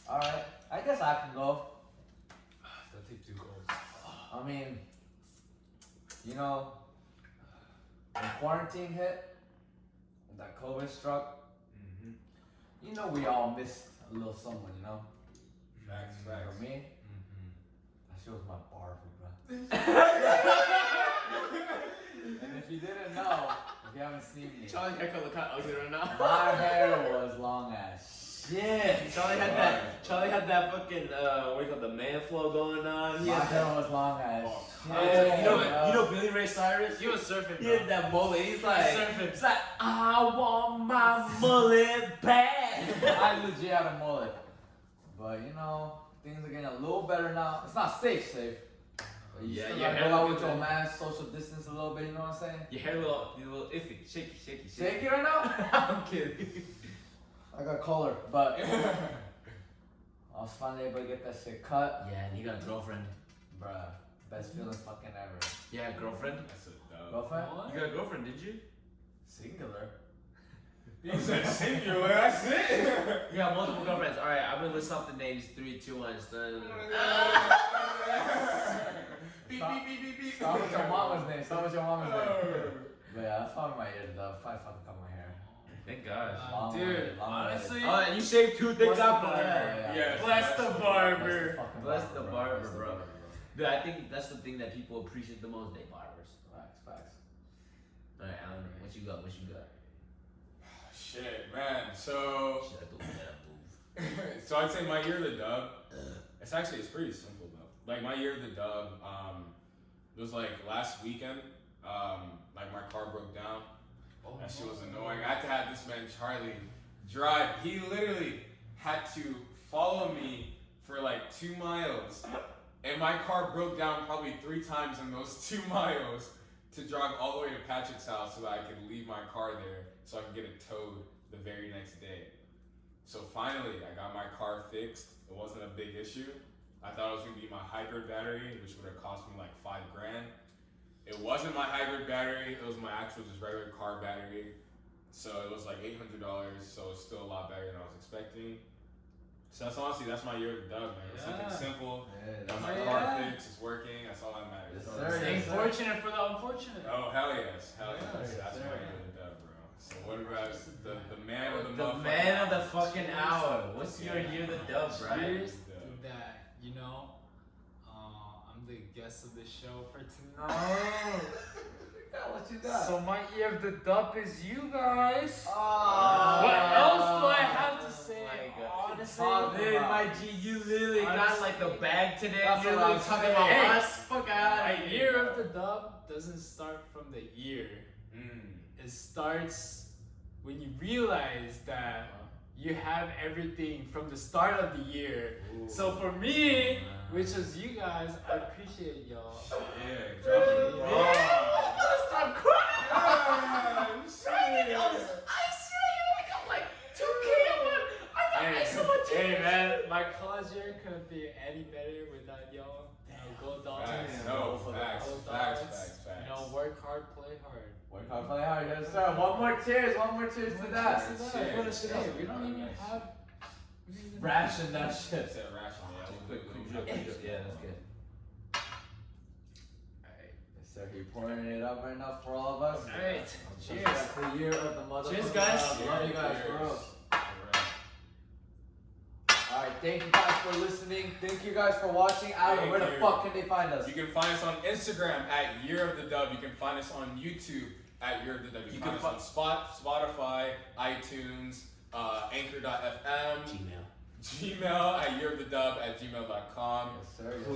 D: Alright, I guess I can go.
C: Don't take 2 goals.
D: I mean, you know, when quarantine hit, when that COVID struck, you know we all missed a little someone, you know?
B: Facts,
D: For
B: facts.
D: me, that shit was my barber, bro. And if you didn't know, if you haven't seen me,
A: Charlie's haircut look kind of ugly right now.
D: my hair was long as shit.
A: Charlie had that fucking what do you call it, the man flow going on. He
D: My
A: had
D: hair was long as
B: Oh,
D: shit.
A: you know Billy Ray Cyrus?
C: You was surfing,
A: He
C: bro.
A: had that mullet. He's like,
C: surfing.
A: it's like, I want my mullet back.
D: I legit had a mullet. But you know, things are getting a little better now. It's not safe. But you
A: Yeah,
D: still
A: your
D: gotta
A: hair
D: go out
A: look
D: with your
A: good.
D: mask, social distance a little bit, you know what I'm saying?
A: Your hair a little iffy, shaky.
D: Shake it right now?
A: I'm kidding.
D: I got color, but I was finally able to get that shit cut.
A: Yeah, and you got a girlfriend.
D: Bruh, best feeling fucking ever.
A: Yeah, girlfriend.
B: That's a dub.
D: Girlfriend?
A: You got a girlfriend, did you?
D: Singular.
B: He said singular, that's it.
A: You got multiple girlfriends. All right, I'm gonna list off the names. 3, 2, 1.
B: Beep,
D: Stop.
B: beep, beep, beep, beep.
D: Start with your mama's name. But yeah, that's probably my ears though. If I fucking cut my hair.
A: Thank God.
D: Long
C: Dude,
D: way, long way.
C: honestly,
A: Oh, and you shaved 2. Thank
C: Bless
A: God
C: the
A: for
C: barber.
A: that.
B: Yes,
C: Bless
B: that's
C: the
B: the
C: barber.
D: fucking
A: Bless the barber,
D: Bless the
A: bro.
D: barber,
A: Dude, I think that's the thing that people appreciate the most. They barbers.
D: Facts.
A: All right, Alan, what you got?
B: Shit, man. So,
A: Shit, I thought that move.
B: so I'd say my year of the dub. It's pretty simple though. Like my year of the dub, it was like last weekend. Like my car broke down. That shit was annoying. I had to have this man Charlie drive. He literally had to follow me for like 2 miles, and my car broke down probably 3 times in those 2 miles to drive all the way to Patrick's house so that I could leave my car there so I could get it towed the very next day. So finally, I got my car fixed. It wasn't a big issue. I thought it was gonna be my hybrid battery, which would have cost me like $5 grand. It wasn't my hybrid battery. It was my actual just regular car battery. So it was like $800. So it's still a lot better than I was expecting. So that's honestly, that's my year of the dub, man. It's something simple. Got my car fixed. It's working. That's all that matters.
D: Yes, sir.
C: staying fortunate for the unfortunate.
B: Oh hell yes, hell yes.
D: Yes,
B: That's
D: sir.
B: my year of the dub, bro. So what about the man of the
A: The
B: motherfucking
A: man of the
B: hour?
A: fucking hour. What's your year of the dub, right?
C: That, you know, I'm the guest of the show for tonight.
D: What you got?
C: So my year of the dub is you guys.
D: Oh,
C: What else do I have to say?
A: my God.
C: Honestly,
D: Talk
A: Man,
D: about-
A: my G, you literally got like the bag today.
D: That's
A: You
D: what
A: literally
D: I'm
A: talking
D: saying.
A: about
C: Hey,
A: us. Fuck out
C: my
A: of here.
C: year of the dub doesn't start from the year. It starts when you realize that you have everything from the start of the year. So for me, which is you guys, I appreciate y'all.
B: Yeah,
A: Stop crying. Freaking all this ice right here. Like I'm like 2K. I got ice on my teeth.
C: Hey man, my college year couldn't be any better without y'all. Go dogs.
B: Facts. No, facts.
C: Go
B: Facts.
C: Dogs.
B: Facts. Facts.
C: You know, work hard, play hard.
D: Work hard, play hard, yes sir. One more cheers to that.
C: Hey, we don't even have.
D: Ration that shit.
B: It's a rational, yeah.
A: Quick drip. Yeah, that's good.
C: Alright.
D: Yes sir, you're pouring it up right now for all of us.
C: Alright. Cheers.
D: That's the year of the motherfucker.
C: Cheers, guys.
D: Love you guys,
B: Cheers.
D: bro.
B: Alright.
D: Alright, thank you guys for listening. Thank you guys for watching. Alan,
B: Thank
D: where the
B: you.
D: fuck can they find us?
B: You can find us on Instagram at Year of the Dub. You can find us on YouTube at Year of the Dub. You can find us on Spotify, iTunes, Anchor.fm, Gmail at Year of the Dub at gmail.com.
D: Yes sir, yes sir.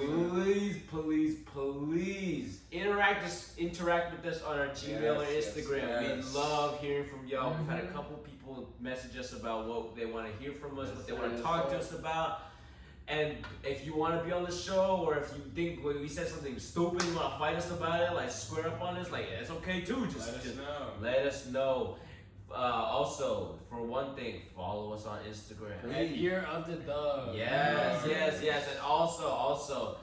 A: Please interact with us on our Gmail or
D: Yes,
A: Instagram.
D: yes.
A: We love hearing from y'all. We've had a couple people message us about what they want to hear from us,
D: Yes,
A: what they
D: sir,
A: want to
D: yes,
A: talk
D: sir.
A: to us about. And if you want to be on the show, or if you think when we said something stupid, you want to fight us about it, like square up on us, like it's okay too. Just
B: Let us know.
A: let us know. Also, for one thing, follow us on Instagram.
C: At year of the dub.
A: Yes. And also,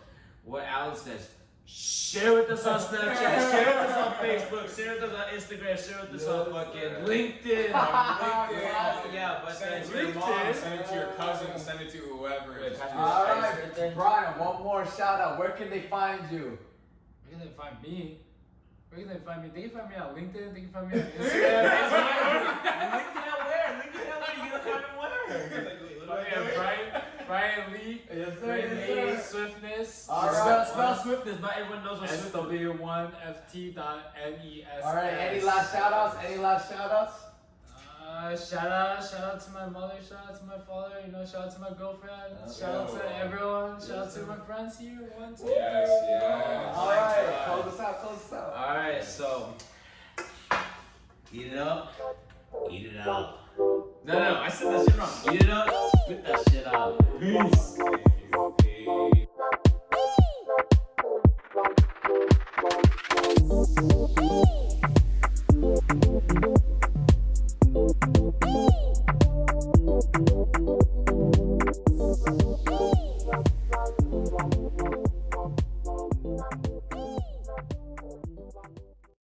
A: what Alan says, share with us on Snapchat, share with us on Facebook, share with us on Instagram, share with us on fucking LinkedIn. Yeah, but
B: Send it
A: then
B: to your mom,
A: LinkedIn.
B: send it to your cousin, send it to whoever.
A: Wait, pass me
D: Alright, Brian, one more shout out. Where can they find you?
C: Where can they find me? Where can they find me? They can find me on LinkedIn. They can find me on Instagram.
A: LinkedIn out where? You gonna find me where?
C: Yeah, Brian Lee.
D: Yes sir,
C: Brian
D: yes
C: Lee
D: sir.
C: Swiftness.
D: Alright.
A: Spell swiftness, not everyone knows what swiftness is.
C: SW1FT.NES.
D: Alright, any last shout outs?
C: Shout out to my mother, shout out to my father, shout out to my girlfriend, shout out to everyone, shout out to my friends here, 1, 2,
B: Yes.